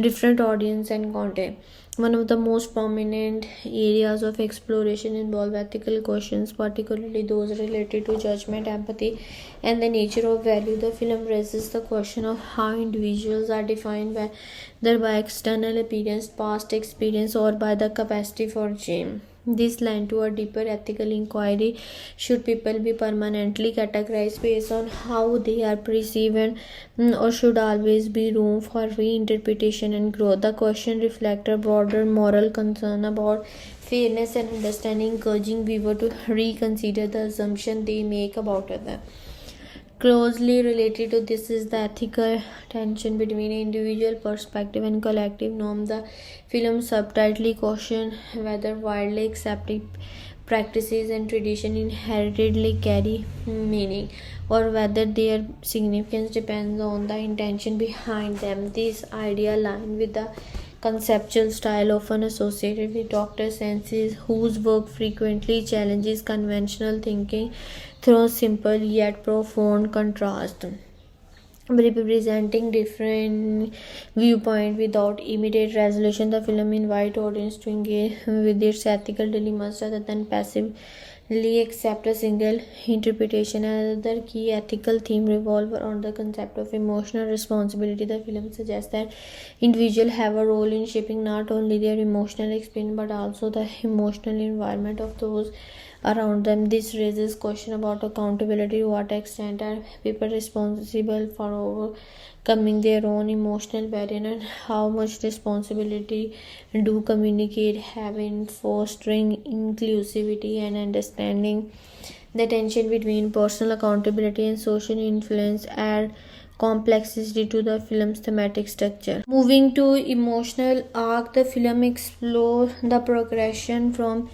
different audiences and content. One of the most prominent areas of exploration involve ethical questions, particularly those related to judgment, empathy, and the nature of value. The film raises the question of how individuals are defined whether by external appearance, past experience, or by the capacity for change. This led to a deeper ethical inquiry. Should people be permanently categorized based on how they are perceived, or should always be room for reinterpretation and growth? The question reflects a broader moral concern about fairness and understanding, encouraging viewers to reconsider the assumption they make about others. Closely related to this is the ethical tension between individual perspective and collective norm. The film subtly caution whether widely accepted practices and tradition inherently carry meaning, or whether their significance depends on the intention behind them. This idea aligns with the conceptual style often associated with Dr. Seuss, whose work frequently challenges conventional thinking through simple yet profound contrast, representing different viewpoints without immediate resolution. The film invites audience to engage with its ethical dilemmas rather than passively accept a single interpretation. Another key ethical theme revolves around the concept of emotional responsibility. The film suggests that individuals have a role in shaping not only their emotional experience but also the emotional environment of those around them. This raises question about accountability. To what extent are people responsible for overcoming their own emotional barrier, and how much responsibility do communicate have in fostering inclusivity and understanding? The tension between personal accountability and social influence add complexity to the film's thematic structure. Moving to emotional arc, the film explores the progression from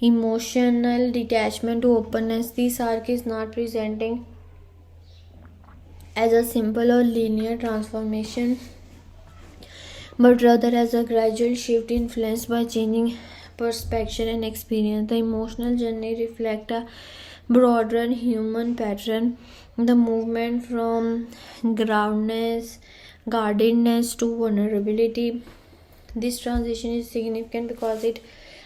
emotional detachment to openness. This arc is not presenting as a simple or linear transformation, but rather as a gradual shift influenced by changing perspective and experience. The emotional journey reflects a broader human pattern, the movement from guardedness to vulnerability. This transition is significant because it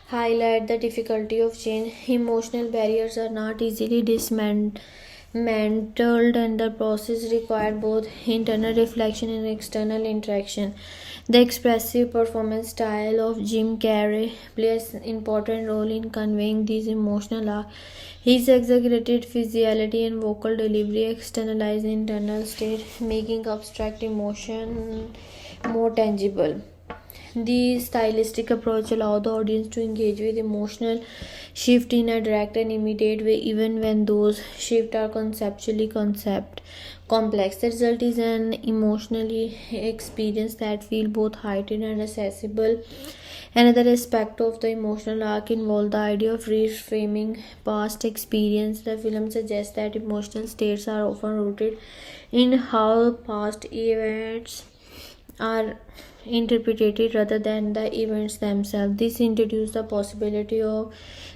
highlights the difficulty of change. Emotional barriers are not easily dismantled, and the process required both internal reflection and external interaction. The expressive performance style of Jim Carrey plays an important role in conveying these emotional arcs. His exaggerated physicality and vocal delivery externalize internal state, making abstract emotion more tangible. The stylistic approach allows the audience to engage with emotional shift in a direct and immediate way, even when those shifts are conceptually complex. The result is an emotionally experience that feels both heightened and accessible. Another aspect of the emotional arc involves the idea of reframing past experience. The film suggests that emotional states are often rooted in how past events are interpreted rather than the events themselves. This introduces the possibility of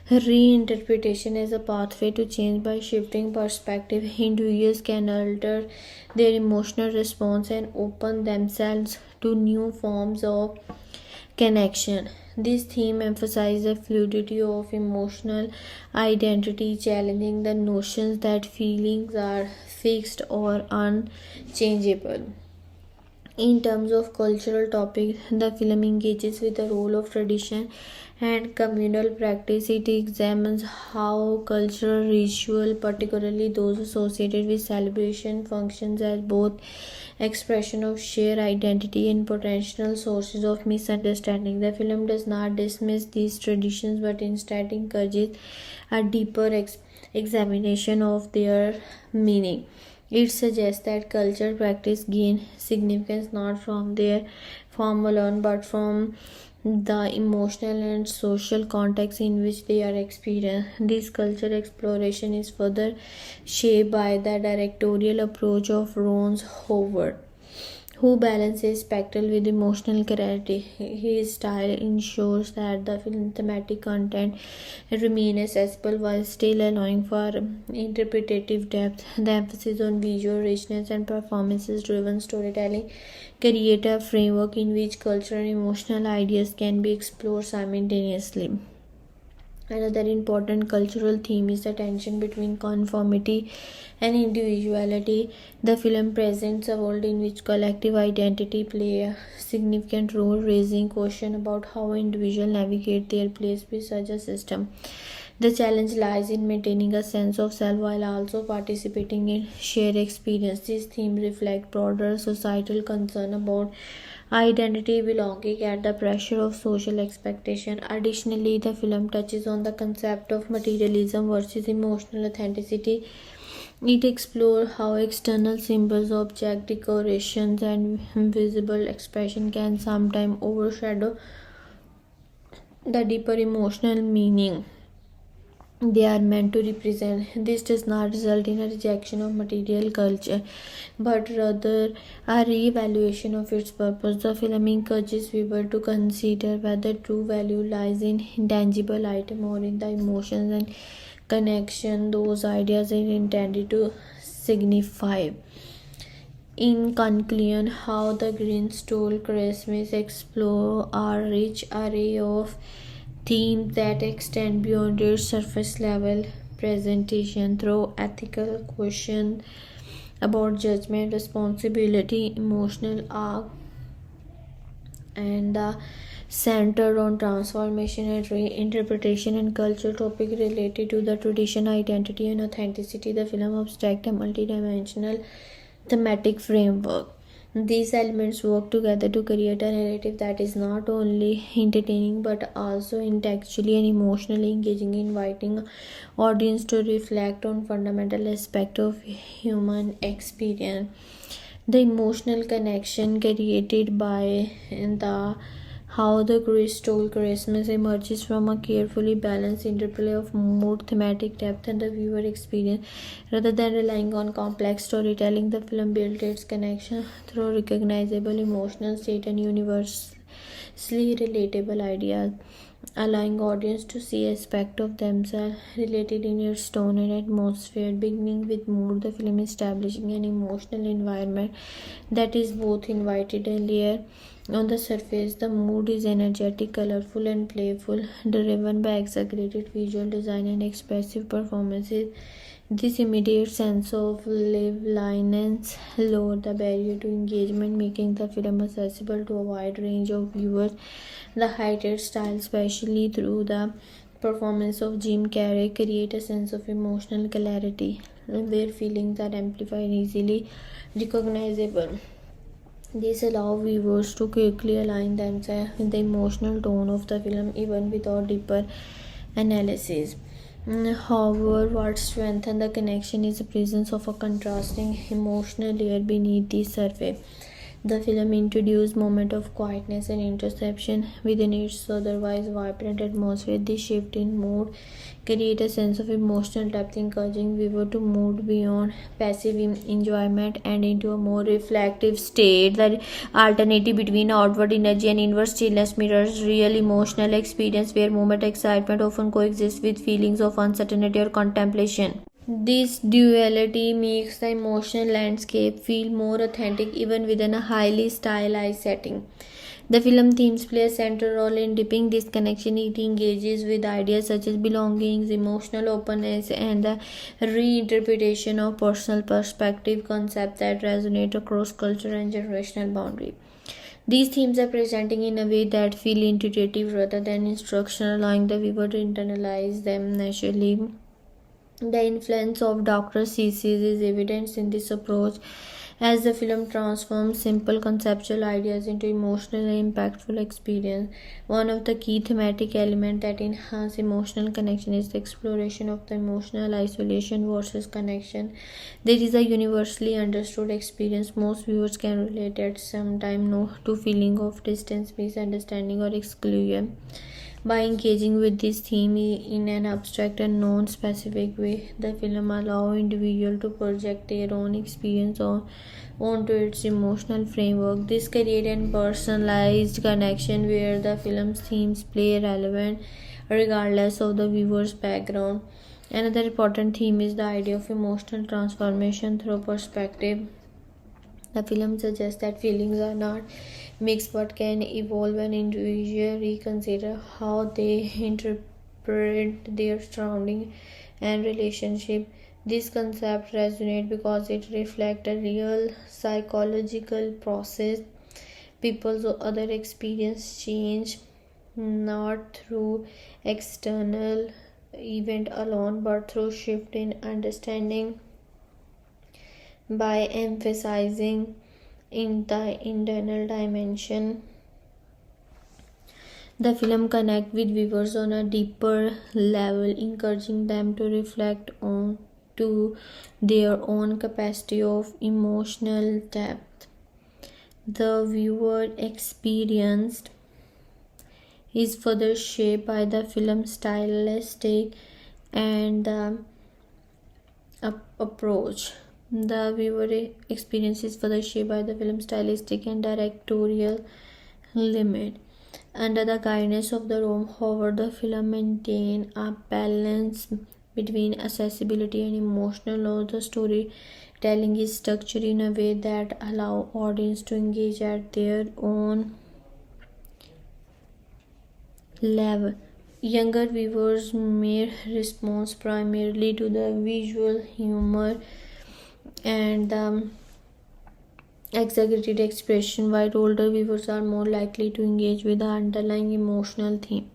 reinterpretation as a pathway to change. By shifting perspective, individuals can alter their emotional response and open themselves to new forms of connection. This theme emphasizes the fluidity of emotional identity, challenging the notions that feelings are fixed or unchangeable. In terms of cultural topics, the film engages with the role of tradition and communal practice. It examines how cultural ritual, particularly those associated with celebration functions, as both expression of shared identity and potential sources of misunderstanding. The film does not dismiss these traditions but instead encourages a deeper examination of their meaning. It suggests that cultural practice gain significance not from their form alone but from the emotional and social context in which they are experienced. This cultural exploration is further shaped by the directorial approach of Ron Howard, who balances spectacle with emotional clarity. His style ensures that the film thematic content remain accessible while still allowing for interpretative depth. The emphasis on visual richness and performances-driven storytelling create a framework in which cultural and emotional ideas can be explored simultaneously. Another important cultural theme is the tension between conformity and individuality. The film presents a world in which collective identity play a significant role, raising question about how individuals navigate their place with such a system. The challenge lies in maintaining a sense of self while also participating in shared experience. These themes reflect broader societal concern about identity, belonging, and the pressure of social expectation. Additionally, the film touches on the concept of materialism versus emotional authenticity. It explores how external symbols, object decorations, and visible expression can sometimes overshadow the deeper emotional meaning they are meant to represent. This does not result in a rejection of material culture, but rather a re-evaluation of its purpose. The film encourages viewers to consider whether true value lies in intangible item or in the emotions and connection those ideas are intended to signify. In conclusion, how the Grinch Stole Christmas explore a rich array of themes that extend beyond its surface level presentation through ethical questions about judgment, responsibility, emotional arc, and the centered on transformation and reinterpretation and cultural topic related to the tradition, identity, and authenticity. The film abstract a multidimensional thematic framework. These elements work together to create a narrative that is not only entertaining but also intellectually and emotionally engaging, inviting audience to reflect on fundamental aspects of human experience. The emotional connection created by the how the Crystal Christmas emerges from a carefully balanced interplay of mood, thematic depth, and the viewer experience. Rather than relying on complex storytelling, the film built its connection through recognizable emotional state and universally relatable ideas, allowing audience to see aspects of themselves related in its tone and atmosphere. Beginning with mood, the film establishing an emotional environment that is both invited and layered. On the surface, the mood is energetic, colorful, and playful, driven by exaggerated visual design and expressive performances. This immediate sense of liveliness lowered the barrier to engagement, making the film accessible to a wide range of viewers. The heightened style, especially through the performance of Jim Carrey, create a sense of emotional clarity, where feelings are amplified and easily recognizable. This allows viewers to quickly align themselves with the emotional tone of the film even without deeper analysis. However, what strengthens the connection is the presence of a contrasting emotional layer beneath the surface. The film introduced moments of quietness and introspection within its otherwise vibrant atmosphere. This shift in mood creates a sense of emotional depth, encouraging viewers to move beyond passive enjoyment and into a more reflective state. The alternative between outward energy and inward stillness mirrors real emotional experience, where moment excitement often coexists with feelings of uncertainty or contemplation. This duality makes the emotional landscape feel more authentic even within a highly stylized setting. The film themes play a central role in deepening this connection. It engages with ideas such as belonging, emotional openness, and the reinterpretation of personal perspective, concepts that resonate across culture and generational boundaries. These themes are presenting in a way that feel intuitive rather than instructional, allowing the viewer to internalize them naturally. The influence of Dr. Seuss is evident in this approach, as the film transforms simple conceptual ideas into emotionally impactful experience. One of the key thematic elements that enhance emotional connection is the exploration of the emotional isolation versus connection. There is a universally understood experience most viewers can relate at some time no to feeling of distance, misunderstanding, or exclusion. By engaging with this theme in an abstract and non-specific way, the film allows individuals to project their own experience onto its emotional framework. This creates a personalized connection where the film's themes play relevant regardless of the viewer's background. Another important theme is the idea of emotional transformation through perspective. The film suggests that feelings are not mixed but can evolve when individuals reconsider how they interpret their surrounding and relationship. This concept resonates because it reflects a real psychological process. People's other experience change not through external event alone but through shift in understanding. By emphasizing in the internal dimension, the film connects with viewers on a deeper level, encouraging them to reflect on to their own capacity of emotional depth. The viewer experience is further shaped by the film's stylistic and the approach. The viewer experience is further shaped by the film's stylistic and directorial limit. Under the guidance of the Rome, however, the film maintains a balance between accessibility and emotional law. The storytelling is structured in a way that allows audience to engage at their own level. Younger viewers may respond primarily to the visual humor and the exaggerated expression, while older viewers are more likely to engage with the underlying emotional theme.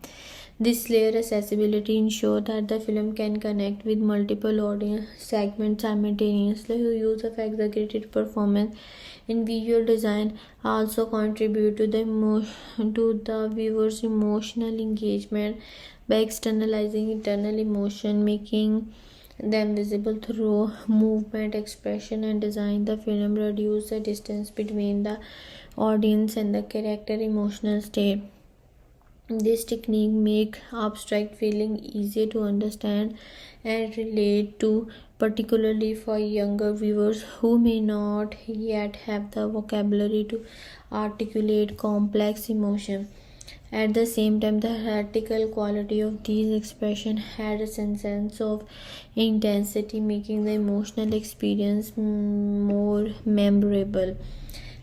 This layer accessibility ensures that the film can connect with multiple audience segments simultaneously. The use of exaggerated performance in visual design also contribute to the viewer's emotional engagement by externalizing internal emotion, making them visible through movement, expression, and design. The film reduces the distance between the audience and the character emotional state. This technique makes abstract feeling easier to understand and relate to, particularly for younger viewers who may not yet have the vocabulary to articulate complex emotion. At the same time, the theatrical quality of these expressions had a sense of intensity, making the emotional experience more memorable.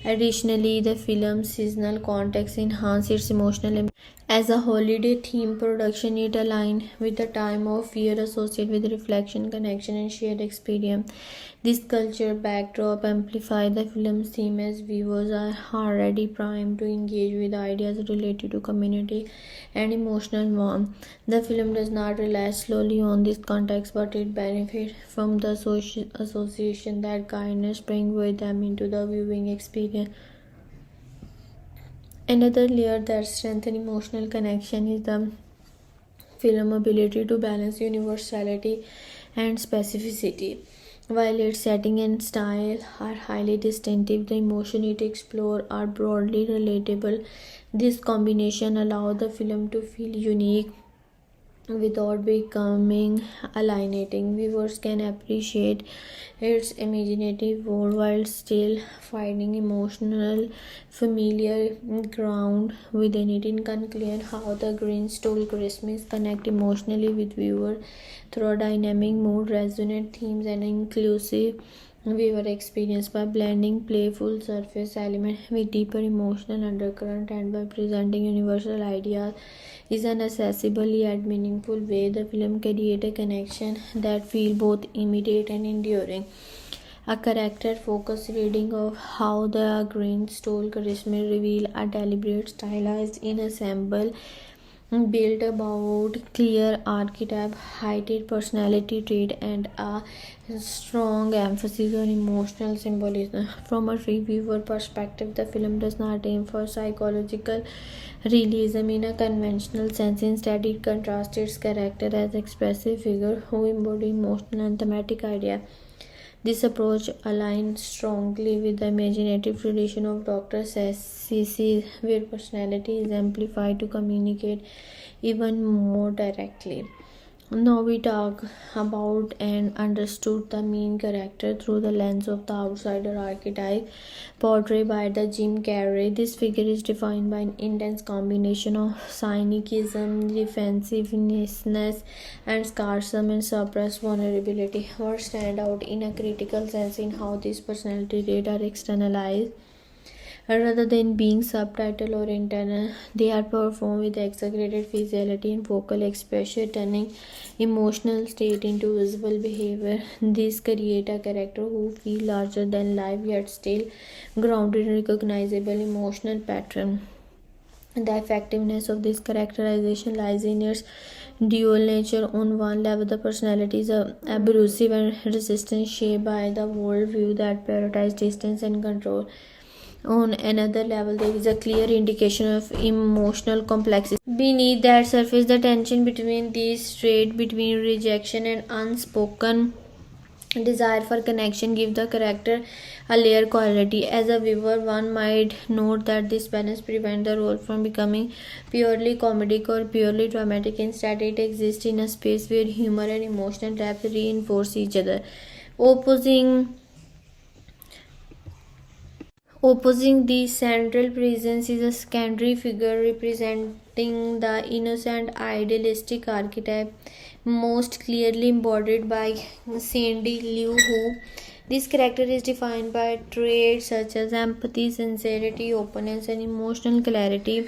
Additionally, the film's seasonal context enhanced its emotional impact. As a holiday themed production, it aligned with the time of year associated with reflection, connection, and shared experience. This culture backdrop amplified the film's theme as viewers are already primed to engage with ideas related to community and emotional warmth. The film does not rely solely on this context, but it benefits from the association that kindness brings with them into the viewing experience. Another layer that strengthens emotional connection is the film's ability to balance universality and specificity. While its setting and style are highly distinctive, the emotions it explores are broadly relatable. This combination allows the film to feel unique without becoming alienating. Viewers can appreciate its imaginative world while still finding emotional, familiar ground within it. In conclusion, how the Grinch Stole Christmas connect emotionally with viewers through a dynamic mood, resonant themes, and inclusive viewer experience by blending playful surface elements with deeper emotional undercurrent and by presenting universal ideas is an accessible yet meaningful way. The film creates a connection that feels both immediate and enduring. A character-focused reading of How the Grinch Stole Christmas reveals a deliberate, stylized ensemble built about clear archetype, heightened personality trait, and a strong emphasis on emotional symbolism. From a reviewer perspective, the film does not aim for psychological realism in a conventional sense. Instead, it contrasts its character as expressive figure who embody emotional and thematic ideas This approach aligns strongly with the imaginative tradition of Dr. Sissi, where personality is amplified to communicate even more directly. Now we talk about and understood the main character through the lens of the outsider archetype portrayed by the Jim Carrey. This figure is defined by an intense combination of cynicism, defensiveness, and sarcasm and suppressed vulnerability. What stand out in a critical sense in how these personality traits are externalized rather than being subtitle or internal. They are performed with exaggerated physicality and vocal expression, turning emotional state into visible behavior. This create a character who feel larger than life yet still grounded in recognizable emotional pattern. The effectiveness of this characterization lies in its dual nature. On one level, the personality is abusive and resistant, shaped by the worldview that prioritizes distance and control. On another level, there is a clear indication of emotional complexity. Beneath that surface, the tension between these traits, between rejection and unspoken desire for connection, give the character a layer quality. As a viewer, one might note that this balance prevents the role from becoming purely comedic or purely dramatic. Instead, it exists in a space where humor and emotional depth reinforce each other. Opposing Opposing the central presence is a secondary figure representing the innocent idealistic archetype, most clearly embodied by Sandy Liu Hu. This character is defined by traits such as empathy, sincerity, openness, and emotional clarity.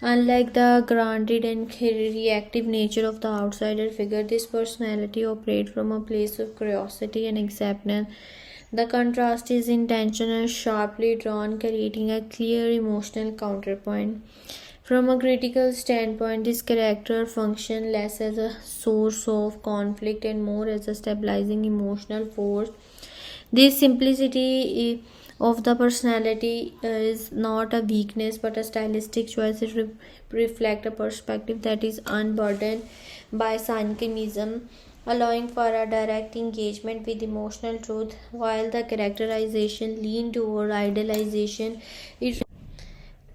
Unlike the granted and reactive nature of the outsider figure, this personality operates from a place of curiosity and acceptance. The contrast is intentional, sharply drawn, creating a clear emotional counterpoint. From a critical standpoint, this character functions less as a source of conflict and more as a stabilizing emotional force. This simplicity of the personality is not a weakness but a stylistic choice. It reflects a perspective that is unburdened by cynicism, allowing for a direct engagement with emotional truth, while the characterization lean toward idealization. It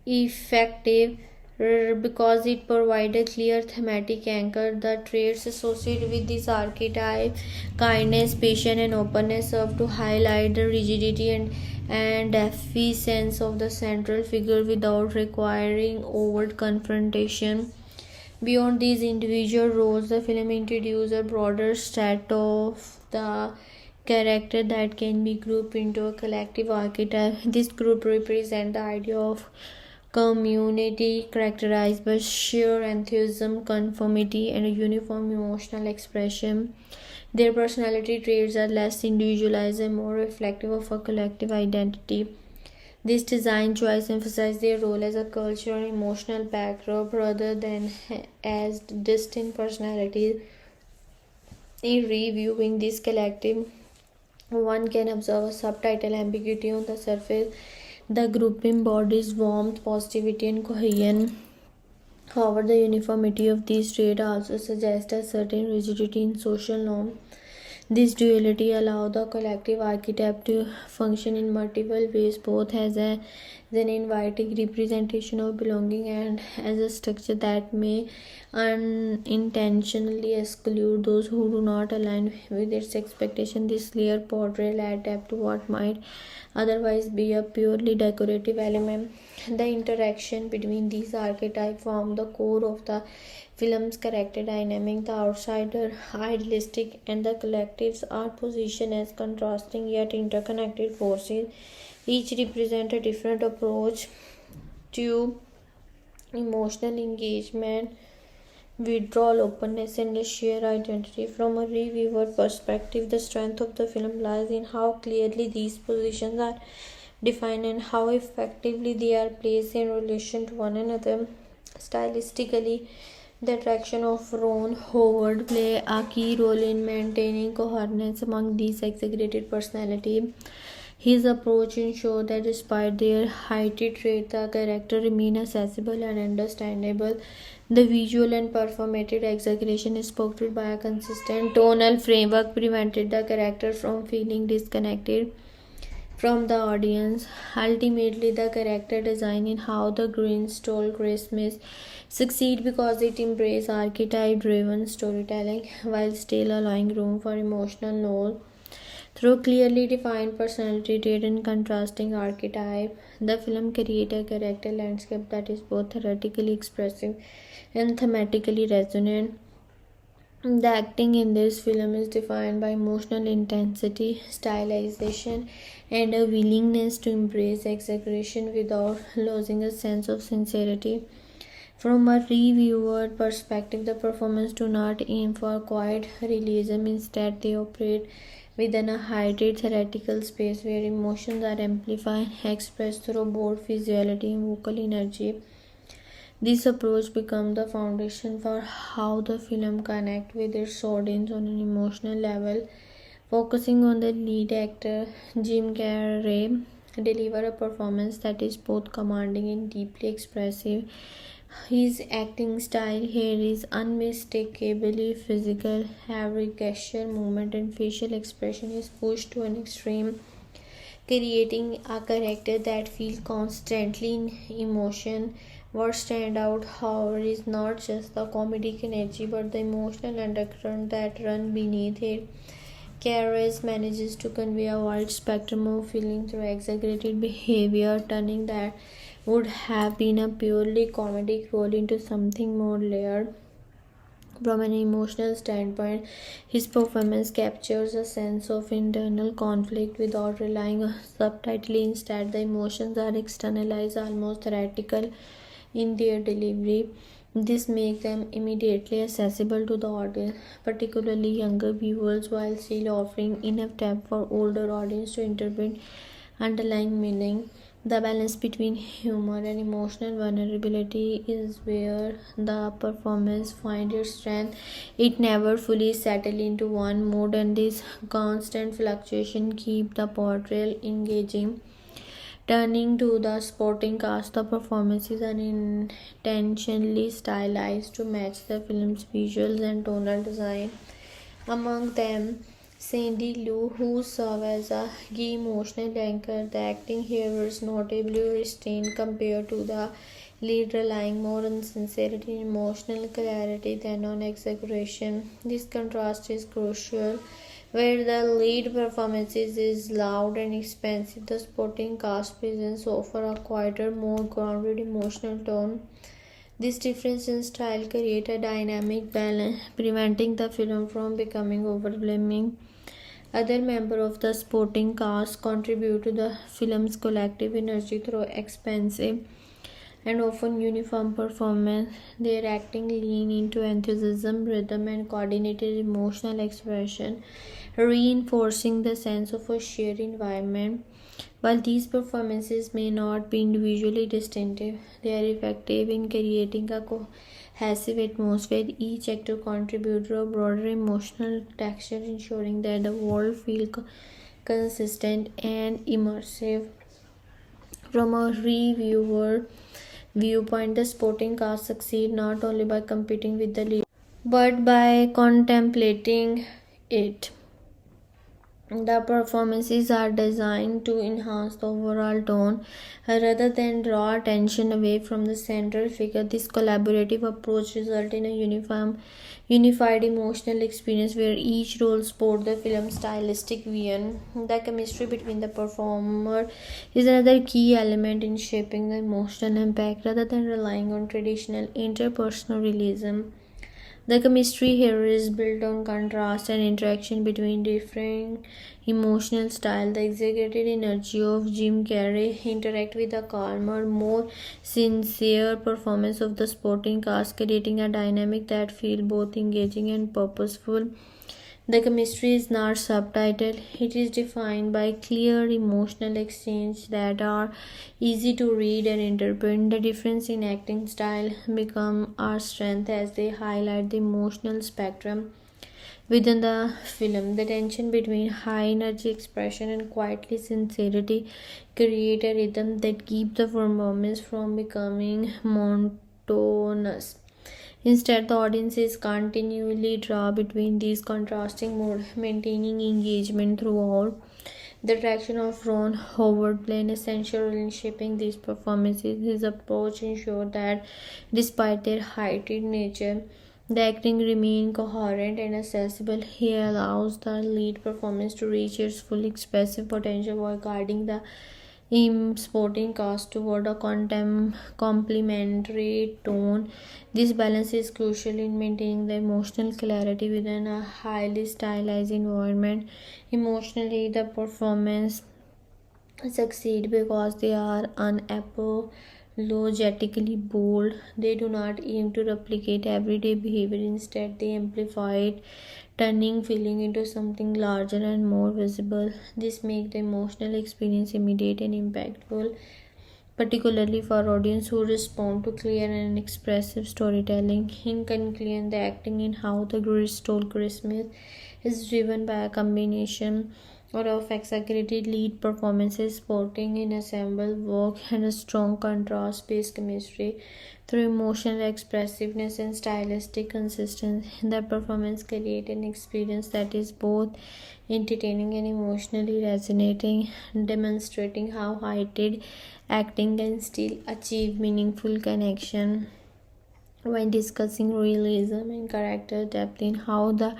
effective because it provides a clear thematic anchor. The traits associated with this archetype, kindness, patience, and openness, serve to highlight the rigidity and efficiency of the central figure without requiring overt confrontation. Beyond these individual roles, the film introduces a broader set of the character that can be grouped into a collective archetype. This group represents the idea of community characterized by sheer enthusiasm, conformity, and a uniform emotional expression. Their personality traits are less individualized and more reflective of a collective identity. This design choice emphasizes their role as a cultural and emotional backdrop rather than as distinct personalities. In reviewing this collective, one can observe a subtitle ambiguity on the surface. The group embodies warmth, positivity, and cohesion. However, the uniformity of these traits also suggests a certain rigidity in social norms. This duality allows the collective archetype to function in multiple ways, both as an inviting representation of belonging and as a structure that may unintentionally exclude those who do not align with its expectation. This layer portrayal adds depth to what might otherwise be a purely decorative element. The interaction between these archetypes form the core of the film's character dynamic. The outsider, idealistic, and the collectives are positioned as contrasting yet interconnected forces. Each represent a different approach to emotional engagement, withdrawal, openness, and a shared identity. From a reviewer perspective, the strength of the film lies in how clearly these positions are defined and how effectively they are placed in relation to one another. Stylistically, the direction of Ron Howard play a key role in maintaining coherence among these exaggerated personalities. His approach ensures that despite their heightened trait, the character remain accessible and understandable. The visual and performative exaggeration is supported by a consistent tonal framework prevented the character from feeling disconnected from the audience. Ultimately, the character design in How the Grinch Stole Christmas succeed because it embraces archetype-driven storytelling while still allowing room for emotional nuance. Through clearly defined personality trait and contrasting archetype, the film creates a character landscape that is both theoretically expressive and thematically resonant. The acting in this film is defined by emotional intensity, stylization, and a willingness to embrace exaggeration without losing a sense of sincerity. From a reviewer perspective, the performance do not aim for quiet realism. Instead, they operate within a heightened theatrical space where emotions are amplified, expressed through bold visuality and vocal energy. This approach becomes the foundation for how the film connects with its audience on an emotional level. Focusing on the lead actor, Jim Carrey deliver a performance that is both commanding and deeply expressive. His acting style here is unmistakably physical. Every gesture, movement, and facial expression is pushed to an extreme, creating a character that feels constantly in emotion. What stand out, however, is not just the comedic energy but the emotional undercurrent that run beneath it. Carrey manages to convey a wide spectrum of feeling through exaggerated behavior, turning that would have been a purely comedic role into something more layered. From an emotional standpoint, his performance captures a sense of internal conflict without relying on subtlety. Instead, the emotions are externalized, almost theatrical in their delivery. This makes them immediately accessible to the audience, particularly younger viewers, while still offering enough depth for older audience to interpret underlying meaning. The balance between humor and emotional vulnerability is where the performance finds its strength. It never fully settles into one mode, and this constant fluctuation keeps the portrayal engaging. Turning to the supporting cast, the performances are intentionally stylized to match the film's visuals and tonal design. Among them, Sandy Lou, who serves as a key emotional anchor, the acting here is notably restrained compared to the lead, relying more on sincerity and emotional clarity than on exaggeration. This contrast is crucial. Where the lead performances is loud and expansive, the supporting cast presence offer a quieter, more grounded emotional tone. This difference in style creates a dynamic balance, preventing the film from becoming overwhelming. Other members of the supporting cast contribute to the film's collective energy through expansive and often uniform performance. Their acting lean into enthusiasm, rhythm, and coordinated emotional expression, reinforcing the sense of a shared environment. While these performances may not be individually distinctive, they are effective in creating a cohesive atmosphere. Each actor contributes to a broader emotional texture, ensuring that the world feels consistent and immersive. From a reviewer viewpoint, the supporting cast succeed not only by competing with the lead but by contemplating it. The performances are designed to enhance the overall tone rather than draw attention away from the central figure. This collaborative approach results in a unified emotional experience where each role supports the film's stylistic vision. The chemistry between the performer is another key element in shaping the emotional impact rather than relying on traditional interpersonal realism. The chemistry here is built on contrast and interaction between different emotional styles. The exaggerated energy of Jim Carrey interact with the calmer, more sincere performance of the supporting cast, creating a dynamic that feels both engaging and purposeful. The chemistry is not subtitled, it is defined by clear emotional exchange that are easy to read and interpret. The difference in acting style become our strength as they highlight the emotional spectrum within the film. The tension between high energy expression and quietly sincerity create a rhythm that keep the performance from becoming monotonous. Instead, the audience is continually drawn between these contrasting modes, maintaining engagement throughout. The direction of Ron Howard played an essential role in shaping these performances. His approach ensured that, despite their heightened nature, the acting remained coherent and accessible. He allows the lead performance to reach its full expressive potential while guiding the sporting cast toward a complementary tone. This balance is crucial in maintaining the emotional clarity within a highly stylized environment. Emotionally, the performance succeed because they are unapologetically bold. They do not aim to replicate everyday behavior, instead, they amplify it, turning feeling into something larger and more visible. This makes the emotional experience immediate and impactful, particularly for audience who respond to clear and expressive storytelling. In conclusion, the acting in How the Grinch Stole Christmas is driven by a combination of exaggerated lead performances, sporting in ensemble work, and a strong contrast-based chemistry. Through emotional expressiveness and stylistic consistency, the performance creates an experience that is both entertaining and emotionally resonating, demonstrating how heightened acting can still achieve meaningful connection. When discussing realism and character depth in How the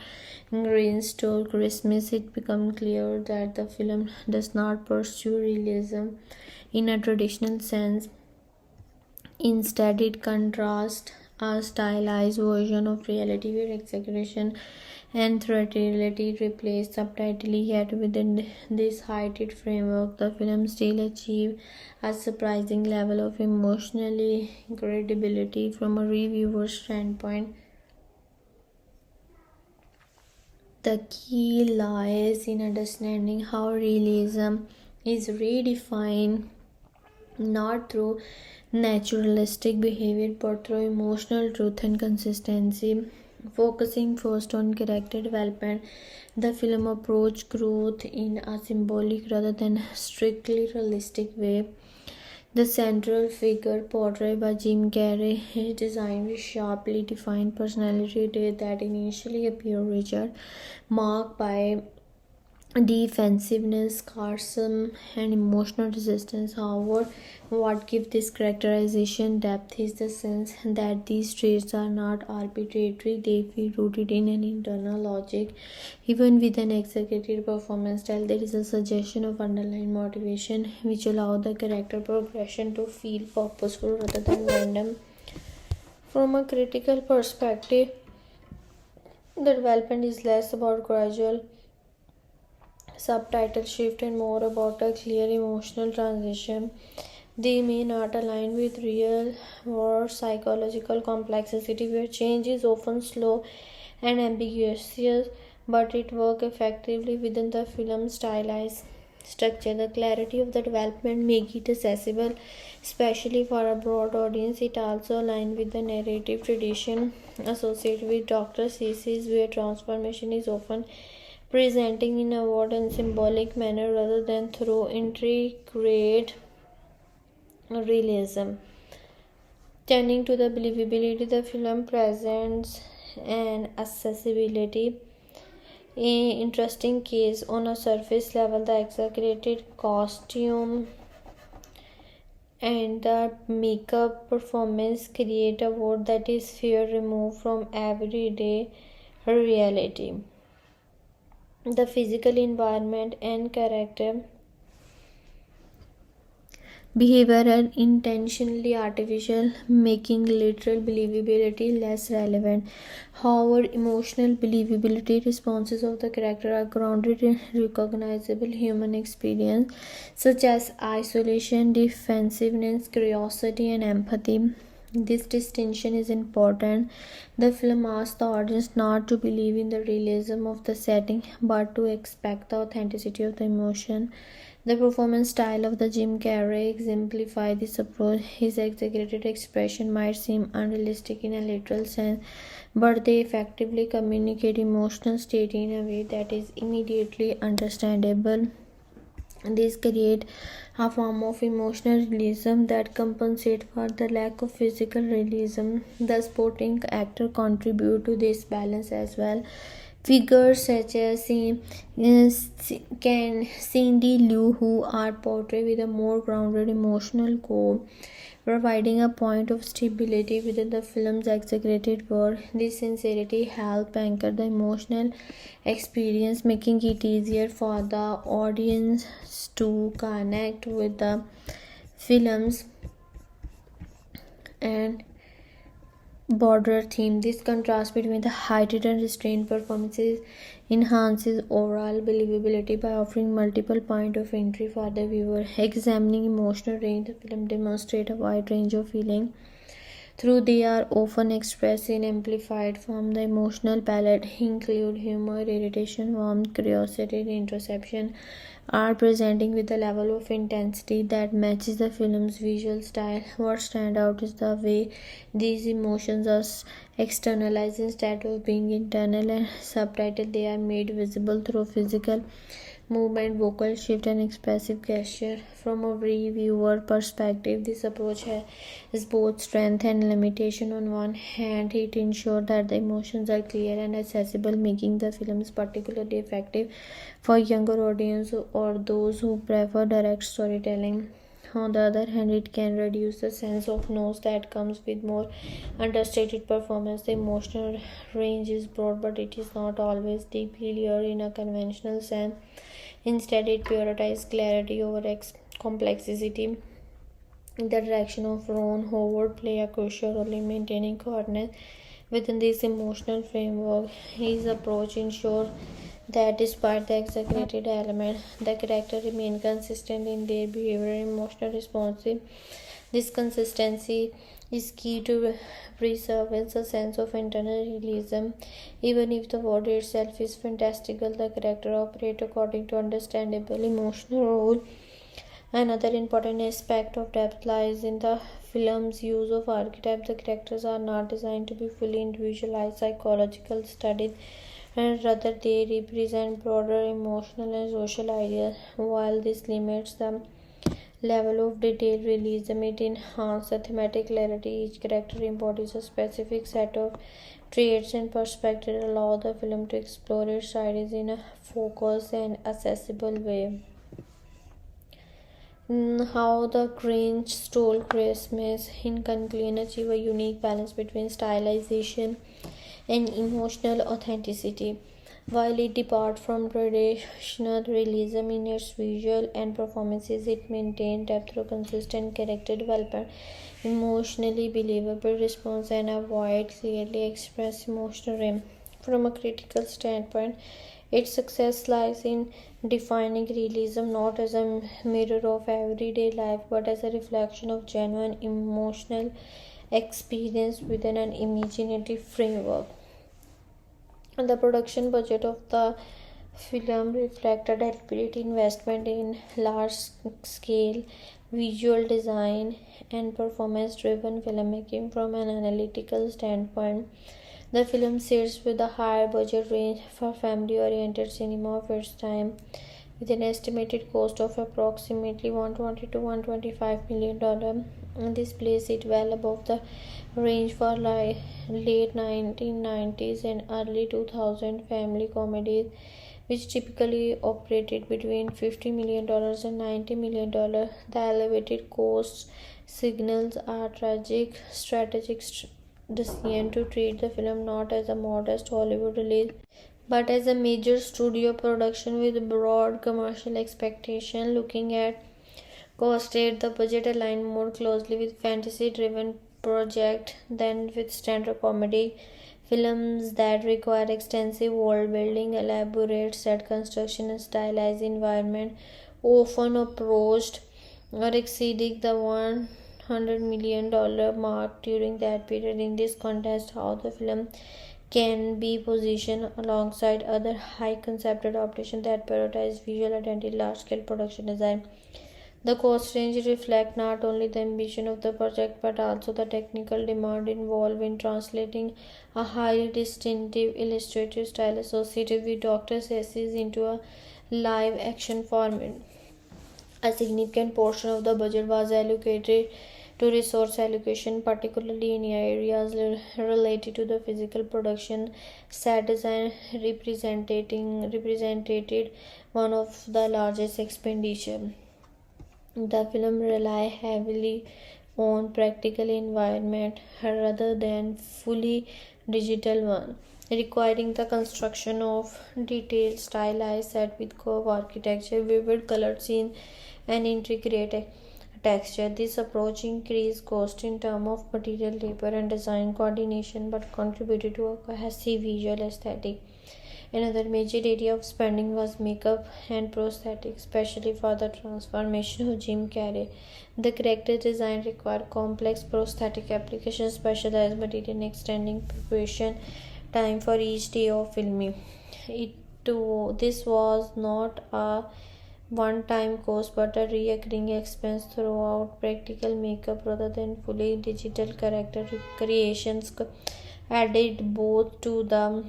Grinch Stole Christmas, it becomes clear that the film does not pursue realism in a traditional sense. Instead, it contrasts a stylized version of reality where exaggeration and theatricality replace subtlety. Yet within this heightened framework, the film still achieves a surprising level of emotionally credibility. From a reviewer's standpoint, the key lies in understanding how realism is redefined not through naturalistic behavior but through emotional truth and consistency. Focusing first on character development, the film approached growth in a symbolic rather than strictly realistic way. The central figure, portrayed by Jim Carrey, is designed with sharply defined personality traits that initially appear rigid, marked by defensiveness, sarcasm, and emotional resistance. However, what gives this characterization depth is the sense that these traits are not arbitrary, they feel rooted in an internal logic. Even with an executive performance style, there is a suggestion of underlying motivation which allow the character progression to feel purposeful rather than random. From a critical perspective, the development is less about gradual subtitle shift and more about a clear emotional transition. They may not align with real world psychological complexity, where change is often slow and ambiguous, but it works effectively within the film's stylized structure. The clarity of the development make it accessible, especially for a broad audience. It also aligns with the narrative tradition associated with Dr. Seuss, where transformation is often presenting in a word and symbolic manner rather than through intricate realism. Turning to the believability, the film presents an accessibility. A interesting case on a surface level, the exaggerated costume and the makeup performance create a world that is far removed from everyday reality. The physical environment and character behavior are intentionally artificial, making literal believability less relevant. However, emotional believability responses of the character are grounded in recognizable human experience, such as isolation, defensiveness, curiosity, and empathy. This distinction is important. The film asks the audience not to believe in the realism of the setting but to expect the authenticity of the emotion The performance style of the Jim Carrey exemplifies this approach. His exaggerated expression might seem unrealistic in a literal sense, but they effectively communicate emotional state in a way that is immediately understandable. This create a form of emotional realism that compensates for the lack of physical realism. The supporting actor contribute to this balance as well. Figures such as Cindy Lou, who are portrayed with a more grounded emotional core, providing a point of stability within the film's exaggerated world. This sincerity helps anchor the emotional experience, making it easier for the audience to connect with the films and broader theme. This contrast between the heightened and restrained performances enhances overall believability by offering multiple points of entry for the viewer. Examining emotional range, the film demonstrates a wide range of feeling through they are often expressed in amplified form. The emotional palette include humor, irritation, warmth, curiosity, and introspection are presenting with a level of intensity that matches the film's visual style. What stands out is the way these emotions are externalized instead of being internal and subtitled. They are made visible through physical movement, vocal shift, and expressive gesture. From a reviewer perspective, this approach has both strength and limitation. On one hand, it ensures that the emotions are clear and accessible, making the films particularly effective for younger audience or those who prefer direct storytelling. On the other hand, it can reduce the sense of noise that comes with more understated performance. The emotional range is broad, but it is not always deeply layered in a conventional sense. Instead, it prioritizes clarity over complexity. The direction of Ron Howard play a crucial role in maintaining coherence within this emotional framework. His approach ensures that despite the exaggerated element, the character remain consistent in their behavior and emotional responses. This consistency is key to preserving a sense of internal realism. Even if the world itself is fantastical, the character operates according to understandable emotional rule. Another important aspect of depth lies in the film's use of archetypes. The characters are not designed to be fully individualized psychological studies, and rather they represent broader emotional and social ideas. While this limits the level of detailed realism, it enhances the thematic clarity. Each character embodies a specific set of traits and perspectives, allow the film to explore its ideas in a focused and accessible way. How the Grinch Stole Christmas, in conclusion, achieve a unique balance between stylization and emotional authenticity. While it departs from traditional realism in its visual and performances, it maintains depth through consistent character development, emotionally believable response, and a wide, clearly expressed emotional realm. From a critical standpoint, its success lies in defining realism not as a mirror of everyday life but as a reflection of genuine emotional experience within an imaginative framework. The production budget of the film reflected a deliberate investment in large-scale visual design and performance-driven filmmaking. From an analytical standpoint, the film sits with a higher budget range for family-oriented cinema of its time, with an estimated cost of approximately $120 to $125 million. And this places it well above the range for late 1990s and early 2000 family comedies, which typically operated between $50 million and $90 million. The elevated cost signals a strategic decision to treat the film not as a modest Hollywood release but as a major studio production with broad commercial expectation. Looking at cost rate, the budget aligned more closely with fantasy-driven projects than with standard comedy films that require extensive world building, elaborate set construction, and stylized environment. Often approached or exceeding the $100 million mark during that period. In this context, how the film can be positioned alongside other high concept adaptations that prioritize visual identity, large scale production design. The cost range reflects not only the ambition of the project but also the technical demand involved in translating a highly distinctive illustrative style associated with Dr. Sessions into a live action format. A significant portion of the budget was allocated to resource allocation, particularly in areas related to the physical production. Set design represented one of the largest expenditure. The film relies heavily on practical environment rather than fully digital one, requiring the construction of detailed stylized set with curved architecture, vivid color scene, and intricate texture. This approach increased cost in terms of material labor and design coordination but contributed to a cohesive visual aesthetic. Another major area of spending was makeup and prosthetics, especially for the transformation of Jim Carrey. The character design required complex prosthetic applications, specialized material, and extending preparation time for each day of filming. This was not a one-time cost but a recurring expense throughout. Practical makeup rather than fully digital character creations added both to the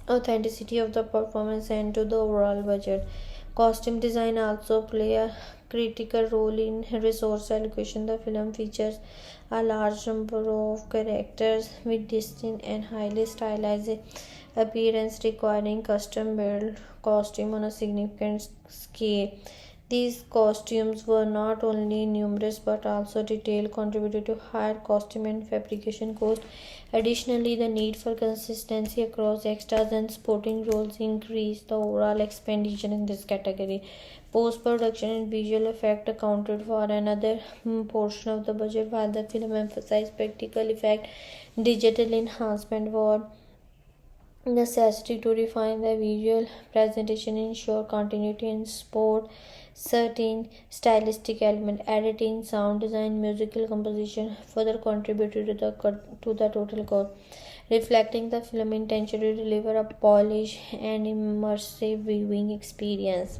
authenticity of the performance and to the overall budget. Costume design also play a critical role in resource allocation. The film features a large number of characters with distinct and highly stylized appearance requiring custom built costume on a significant scale. These costumes were not only numerous but also detailed, contributed to higher costume and fabrication costs. Additionally, the need for consistency across extras and supporting roles increased the overall expenditure in this category. Post production and visual effect accounted for another portion of the budget, while the film emphasized practical effect. Digital enhancement were necessity to refine the visual presentation, ensure continuity, and support certain stylistic elements. Editing, sound design, musical composition further contributed to the total cost, reflecting the film intention to deliver a polished and immersive viewing experience.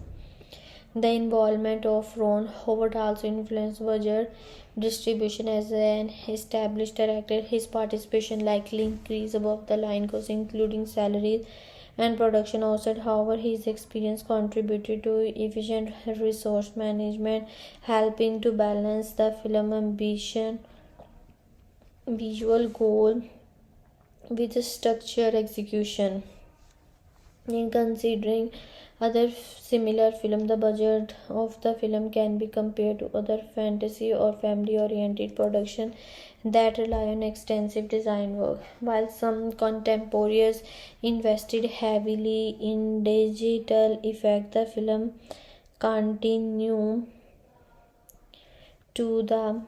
The involvement of Ron Howard also influenced budget distribution. As an established director, his participation likely increased above the line costs, including salaries and production offset. However, his experience contributed to efficient resource management, helping to balance the film ambition, visual goal with structured execution. In considering other similar films, the budget of the film can be compared to other fantasy or family-oriented productions that rely on extensive design work. While some contemporaries invested heavily in digital effects, the film continued to the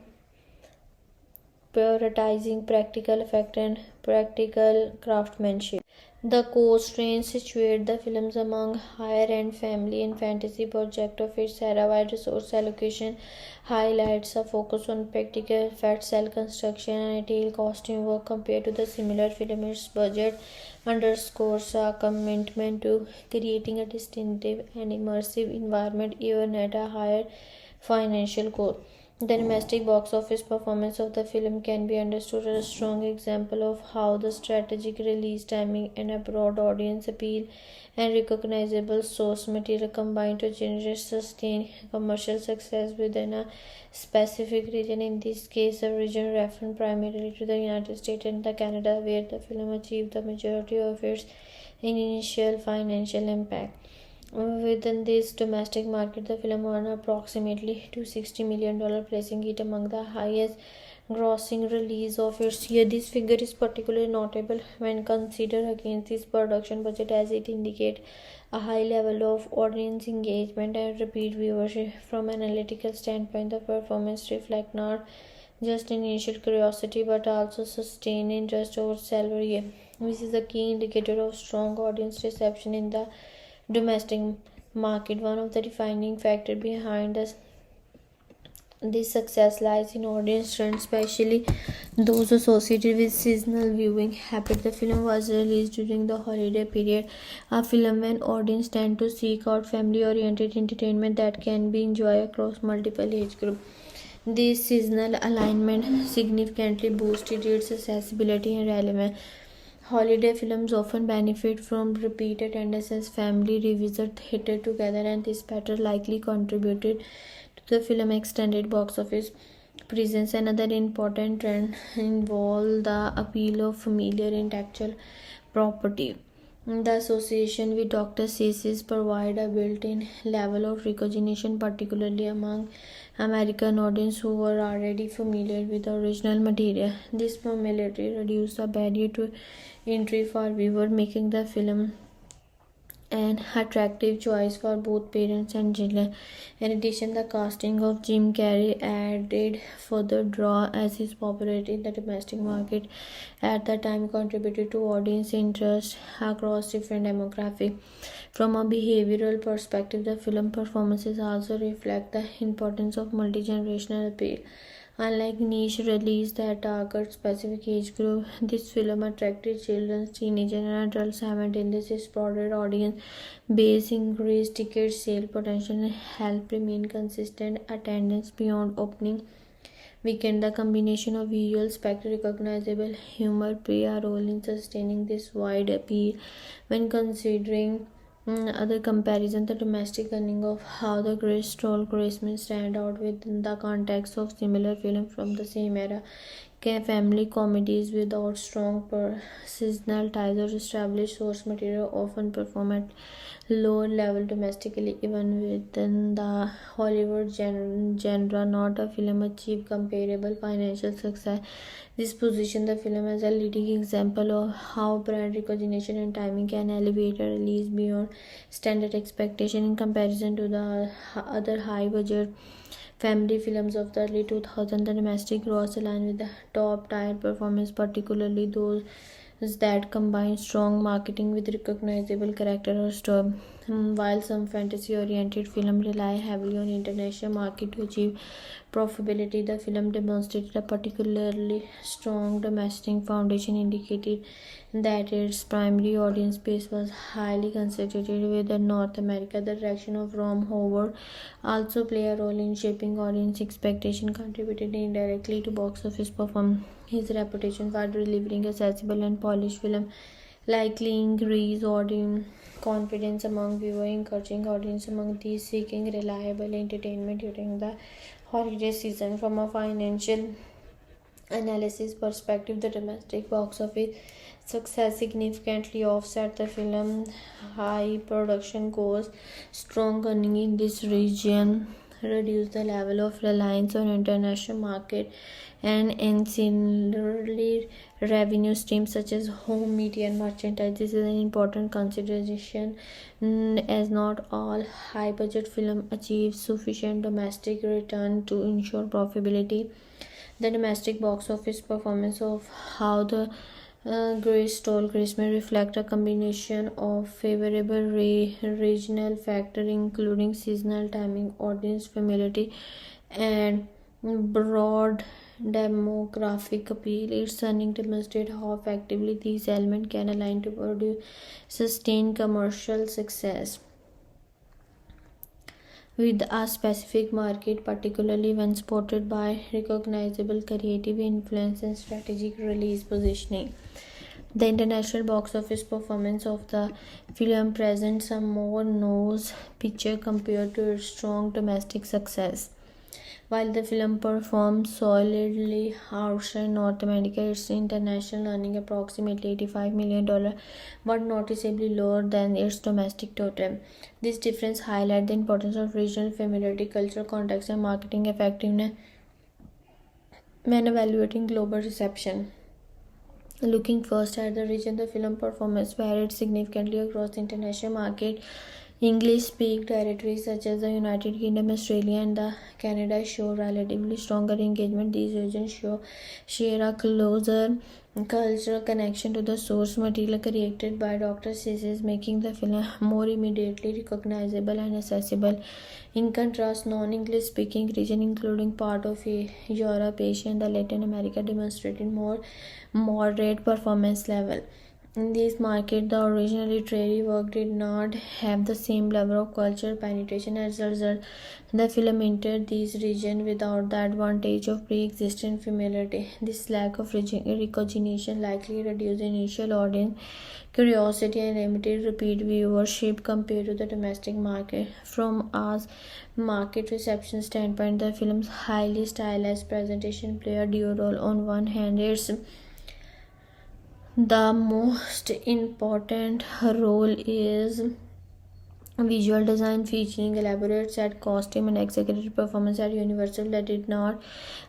prioritizing practical effect and practical craftsmanship. The coast range situated the films among higher-end family and fantasy projects of its era, while resource allocation highlights a focus on practical effects, cell construction, and detailed costume work compared to the similar film. Its budget underscores a commitment to creating a distinctive and immersive environment even at a higher financial cost. The domestic box office performance of the film can be understood as a strong example of how the strategic release timing and a broad audience appeal and recognizable source material combine to generate sustained commercial success within a specific region. In this case, the region referred primarily to the United States and the Canada, where the film achieved the majority of its initial financial impact. Within this domestic market, the film earned approximately $260 million, placing it among the highest grossing release of its year. This figure is particularly notable when considered against its production budget, as it indicates a high level of audience engagement and repeat viewership. From an analytical standpoint, the performance reflects not just initial curiosity but also sustained interest over several years. This is a key indicator of strong audience reception in the domestic market. One of the defining factors behind the This success lies in audience trends, especially those associated with seasonal viewing habit. The film was released during the holiday period, a film when audience tend to seek out family-oriented entertainment that can be enjoyed across multiple age groups. This seasonal alignment significantly boosted its accessibility and relevance. Holiday films often benefit from repeat attendance as family revisit theater together, and this pattern likely contributed to the film extended box office presence. Another important trend involved the appeal of familiar intellectual property. The association with Dr. Seuss provide a built-in level of recognition, particularly among American audience who were already familiar with the original material. This familiarity reduced the barrier to entry for viewers, making the film an attractive choice for both parents and children. In addition, the casting of Jim Carrey added further draw, as his popularity in the domestic market at the time contributed to audience interest across different demographics. From a behavioral perspective, the film performances also reflect the importance of multi-generational appeal. Unlike niche release that target specific age group, this film attracted children, teenagers, and adults simultaneously. Its broader audience base increased ticket sale potential and helped remain consistent attendance beyond opening weekend. The combination of visual spectacle, recognizable humor play a role in sustaining this wide appeal. When considering other comparison, the domestic earning of How the Grinch Stole Christmas stand out within the context of similar films from the same era. Family comedies without strong seasonal ties or established source material often perform at lower level domestically, even within the Hollywood genre. Not a film achieved comparable financial success. This position the film as a leading example of how brand recognition and timing can elevate a release beyond standard expectation. In comparison to the other high budget family films of the early 2000s, the domestic gross aligned with the top tier performance, particularly those that combine strong marketing with recognizable character or story. While some fantasy-oriented films rely heavily on international market to achieve profitability, the film demonstrated a particularly strong domestic foundation, indicated that its primary audience base was highly concentrated within North America. The direction of Ron Howard also played a role in shaping audience expectation, contributed indirectly to box office performance. His reputation for delivering accessible and polished film likely increased audience confidence among viewers, encouraging audience among these seeking reliable entertainment during the holiday season. From a financial analysis perspective, the domestic box office success significantly offset the film's high production costs. Strong earning in this region reduce the level of reliance on international market and ancillary revenue streams such as home media and merchandise. This is an important consideration, as not all high budget film achieve sufficient domestic return to ensure profitability. The domestic box office performance of How the Grinch Stole Christmas reflect a combination of favorable regional factors, including seasonal timing, audience familiarity, and broad demographic appeal. Its earning demonstrate how effectively these elements can align to produce sustained commercial success with a specific market, particularly when supported by recognizable creative influence and strategic release positioning. The international box office performance of the film presents a more nose picture compared to its strong domestic success. While the film performed solidly outside North America, its international earning approximately $85 million, but noticeably lower than its domestic total. This difference highlights the importance of regional familiarity, cultural context, and marketing effectiveness when evaluating global reception. Looking first at the region, the film performance varied significantly across the international market. English-speaking territories such as the United Kingdom, Australia, and the Canada show relatively stronger engagement. These regions share a closer cultural connection to the source material created by Dr. Seuss, making the film more immediately recognizable and accessible. In contrast, non-English speaking regions, including part of Europe, Asia, and the Latin America, demonstrated more moderate performance level. In this market, the original literary work did not have the same level of cultural penetration. As a result, the film entered these regions without the advantage of pre-existing familiarity. This lack of recognition likely reduced initial audience curiosity and limited repeat viewership compared to the domestic market. From a market reception standpoint, the film's highly stylized presentation played a dual role. On one hand, its the most important role is visual design, featuring elaborate set costume and executive performance at Universal that did not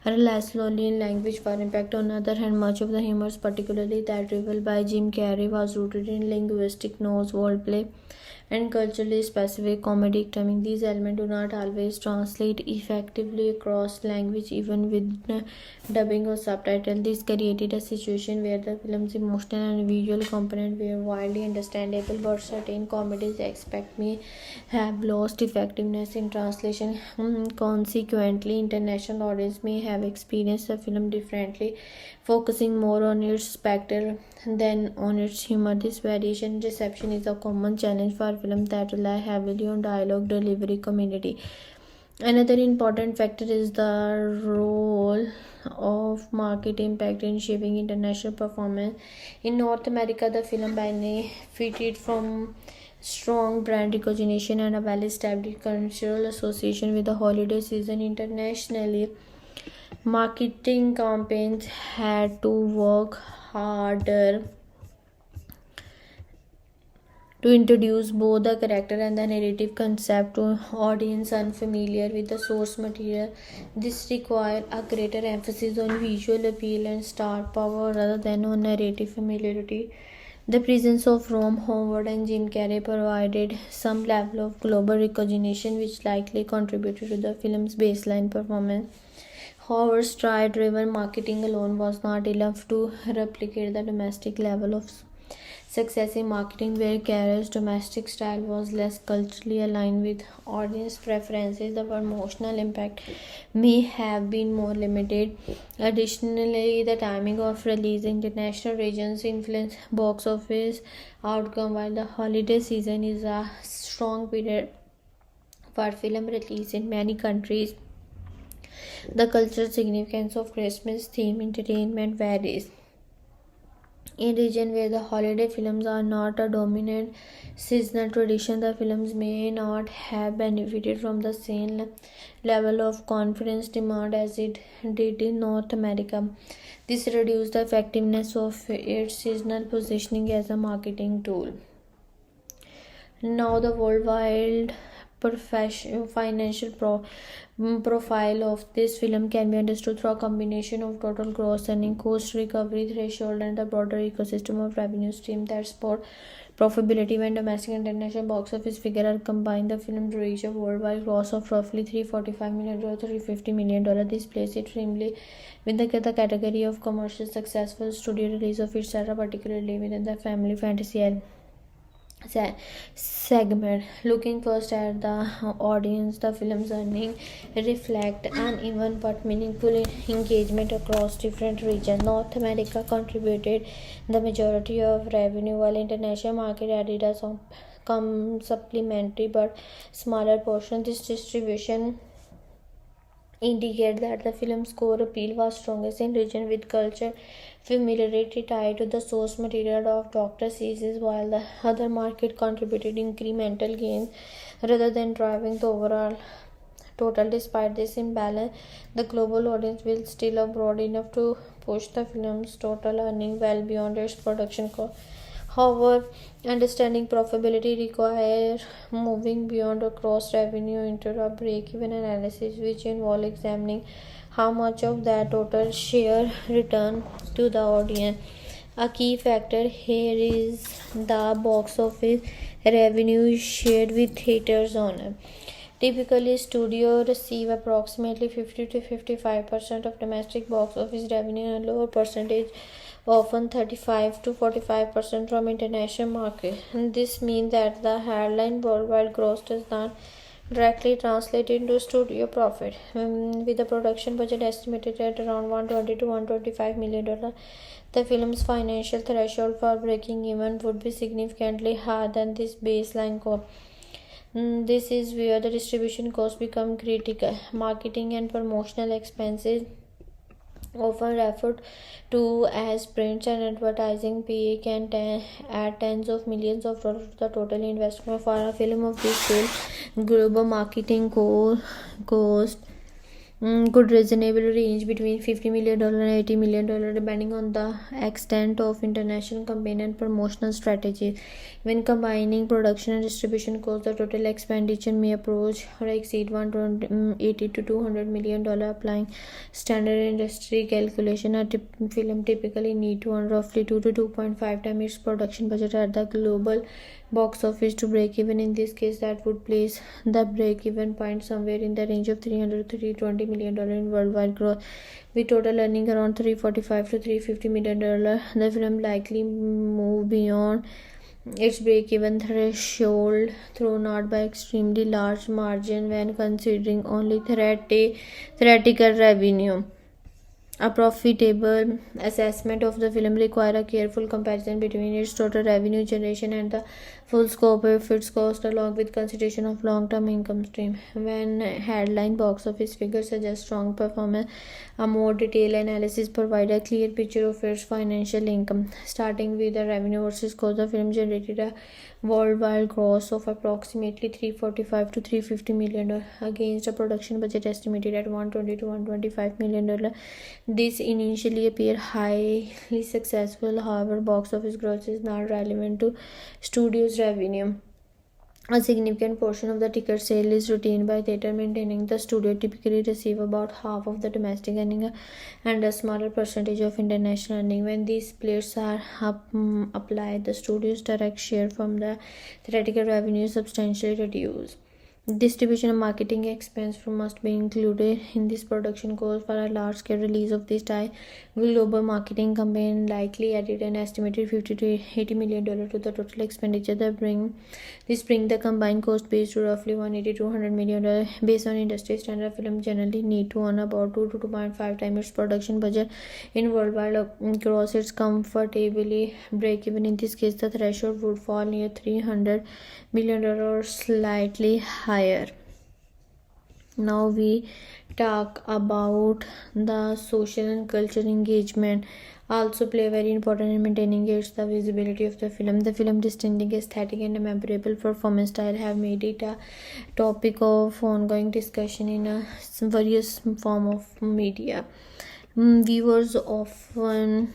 rely solely in language for impact. On the other hand, much of the humor, particularly that revealed by Jim Carrey, was rooted in linguistic nose, wordplay, and culturally specific comedic timing. These elements do not always translate effectively across language, even with dubbing or subtitle. This created a situation where the film's emotional and visual component were widely understandable, but certain comedies expect me have lost effectiveness in translation. Consequently, international audience may have experienced the film differently, focusing more on its spectacle than on its humor. This variation in reception is a common challenge for films that rely heavily on dialogue delivery community. Another important factor is the role of market impact in shaping international performance. In North America, the film benefited from strong brand recognition and a well-established cultural association with the holiday season. Internationally, marketing campaigns had to work harder to introduce both the character and the narrative concept to audience unfamiliar with the source material. This required a greater emphasis on visual appeal and star power rather than on narrative familiarity. The presence of Ron Howard and Jim Carrey provided some level of global recognition, which likely contributed to the film's baseline performance. However, stride-driven marketing alone was not enough to replicate the domestic level of success in marketing, where Carrey's domestic style was less culturally aligned with audience preferences. The promotional impact may have been more limited. Additionally, the timing of release in international regions influenced box office outcome. While the holiday season is a strong period for film release in many countries, the cultural significance of Christmas theme entertainment varies. In regions where the holiday films are not a dominant seasonal tradition, the films may not have benefited from the same level of confidence demand as it did in North America. This reduced the effectiveness of its seasonal positioning as a marketing tool. Now, the worldwide financial profile of this film can be understood through a combination of total gross earning, cost recovery threshold, and the broader ecosystem of revenue stream that support profitability. When domestic and international box office figures are combined, the film reached a worldwide gross of roughly $345 million, $350 million. This places it firmly within the category of commercial successful studio release of its era, particularly within the family fantasy segment. Looking first at the audience, the film's earnings reflect uneven but meaningful engagement across different regions. North America contributed the majority of revenue, while international market added a supplementary but smaller portion. This distribution indicate that the film's core appeal was strongest in regions with culture familiarity tied to the source material of Dr. Seuss, while the other market contributed incremental gains rather than driving the overall total. Despite this imbalance, the global audience will still broad enough to push the film's total earning well beyond its production cost. However, understanding profitability requires moving beyond a gross revenue into a break-even analysis, which involves examining how much of that total share return to the audience. A key factor here is the box office revenue shared with theaters owner. Typically, studios receive approximately 50 to 55% of domestic box office revenue and a lower percentage, often 35 to 45% from international market. And this means that the headline worldwide gross does not directly translate into studio profit. With the production budget estimated at around 120 to 125 million dollars, the film's financial threshold for breaking even would be significantly higher than this baseline cost. This is where the distribution costs become critical. Marketing and promotional expenses, often referred to as print and advertising PA, can add tens of millions of dollars to the total investment for a film of this scale. Global marketing cost could reasonably range between $50 million and $80 million depending on the extent of international campaign and promotional strategies. When combining production and distribution costs, the total expenditure may approach or exceed $180 to $200 million. Applying standard industry calculation, a film typically need to earn roughly 2 to 2.5 times its production budget at the global box office to break even. In this case, that would place the break even point somewhere in the range of $300 to $320 million in worldwide growth, with total earning around $345 to $350 million. The film likely move beyond its break-even threshold through not by extremely large margin when considering only theoretical revenue. A profitable assessment of the film requires a careful comparison between its total revenue generation and the full scope of its cost, along with consideration of long-term income stream. When headline box office figures suggest strong performance, a more detailed analysis provides a clear picture of its financial income. Starting with the revenue versus cost, the film generated a worldwide gross of approximately $345 to $350 million against a production budget estimated at $120 to $125 million. This initially appeared highly successful. However, box office growth is not relevant to studios' revenue. A significant portion of the ticket sale is retained by theater, maintaining the studio typically receive about half of the domestic earning and a smaller percentage of international earning. When these splits are applied, the studio's direct share from the theatrical revenue is substantially reduced. Distribution and marketing expense must be included in this production cost for a large-scale release of this type. Global marketing campaign likely added an estimated $50 to $80 million to the total expenditure. Bring the combined cost base to roughly $180 to $200 million. Based on industry standard, film generally need to earn about 2 to 2.5 times its production budget in worldwide gross. It's comfortably break even. In this case, the threshold would fall near $300 million or slightly higher. Now we talk about the social and cultural engagement also play a very important in maintaining its the visibility of the film. The film distinct aesthetic and a memorable performance style have made it a topic of ongoing discussion in a various form of media. Viewers often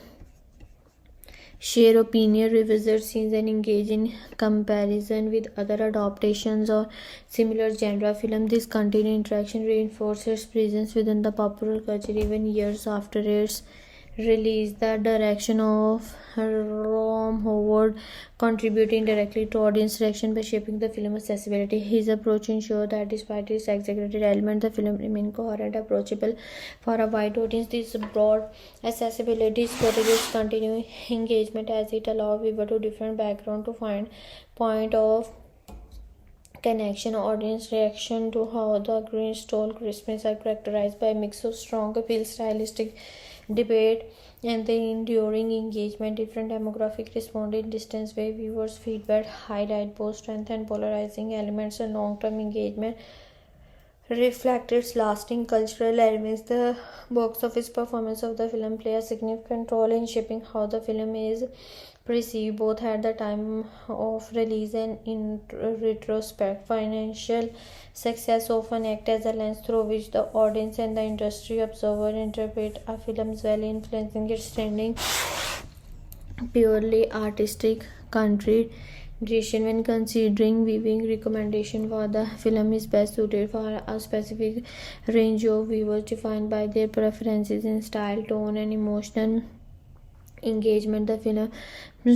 share opinion, revisit scenes, and engage in comparison with other adaptations or similar genre film. This continued interaction reinforces presence within the popular culture even years after its release. The direction of Ron Howard contributing directly to audience selection by shaping the film accessibility. His approach ensures that despite its exaggerated elements, the film remains coherent, approachable for a wide audience. This broad accessibility strategies continue engagement as it allows viewers to different backgrounds to find point of connection. Audience reaction to How the Grinch Stole Christmas are characterized by a mix of strong appeal, stylistic debate, and the enduring engagement. Different demographics respond in distant way. Viewers' feedback highlight both strength and polarizing elements, and long-term engagement reflect its lasting cultural elements. The box office performance of the film play a significant role in shaping how the film is perceived both at the time of release and in retrospect. Financial success often acts as a lens through which the audience and the industry observer interpret a film's value, influencing its trending purely artistic contribution. When considering viewing recommendation for the film is best suited for a specific range of viewers defined by their preferences in style, tone, and emotional engagement. The film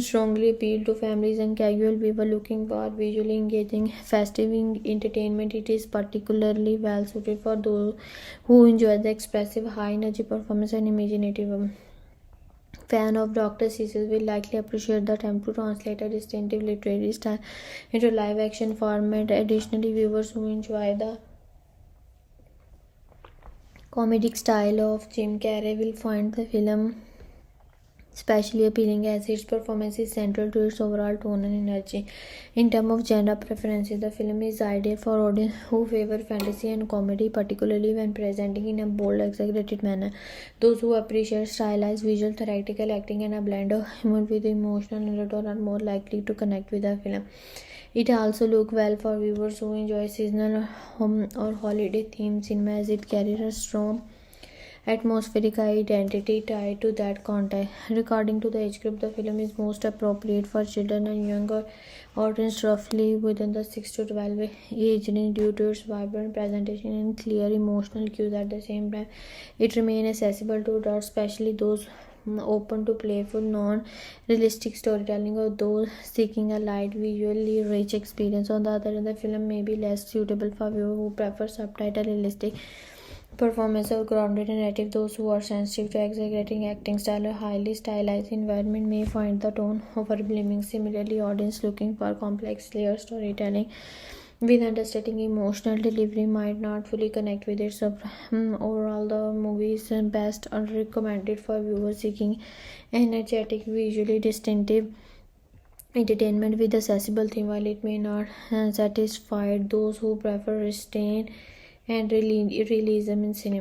strongly appealed to families and casual people looking for visually engaging, festive entertainment. It is particularly well suited for those who enjoy the expressive, high-energy performance and imaginative. Fan of Dr. Seuss will likely appreciate the attempt to translate a distinctive literary style into live-action format. Additionally, viewers who enjoy the comedic style of Jim Carrey will find the film especially appealing as its performance is central to its overall tone and energy. In terms of genre preferences, the film is ideal for audience who favor fantasy and comedy, particularly when presenting in a bold, exaggerated manner. Those who appreciate stylized visual, theatrical acting, and a blend of humor with emotional undertone are more likely to connect with the film. It also looks well for viewers who enjoy seasonal or holiday themed cinema as it carries a strong atmospheric identity tied to that context. According to the age group, the film is most appropriate for children and younger audience roughly within the 6 to 12 age range due to its vibrant presentation and clear emotional cues. At the same time, it remains accessible to adults, especially those open to playful, non-realistic storytelling or those seeking a light, visually rich experience. On the other hand, the film may be less suitable for viewers who prefer subtitle realistic performance or grounded narrative. Those who are sensitive to exaggerating acting style or highly stylized environment may find the tone overwhelming. Similarly, audience looking for complex layered storytelling with understanding emotional delivery might not fully connect with it. So, overall, the movie is best recommended for viewers seeking energetic, visually distinctive entertainment with accessible theme. While it may not satisfy those who prefer restraint and realism in cinema.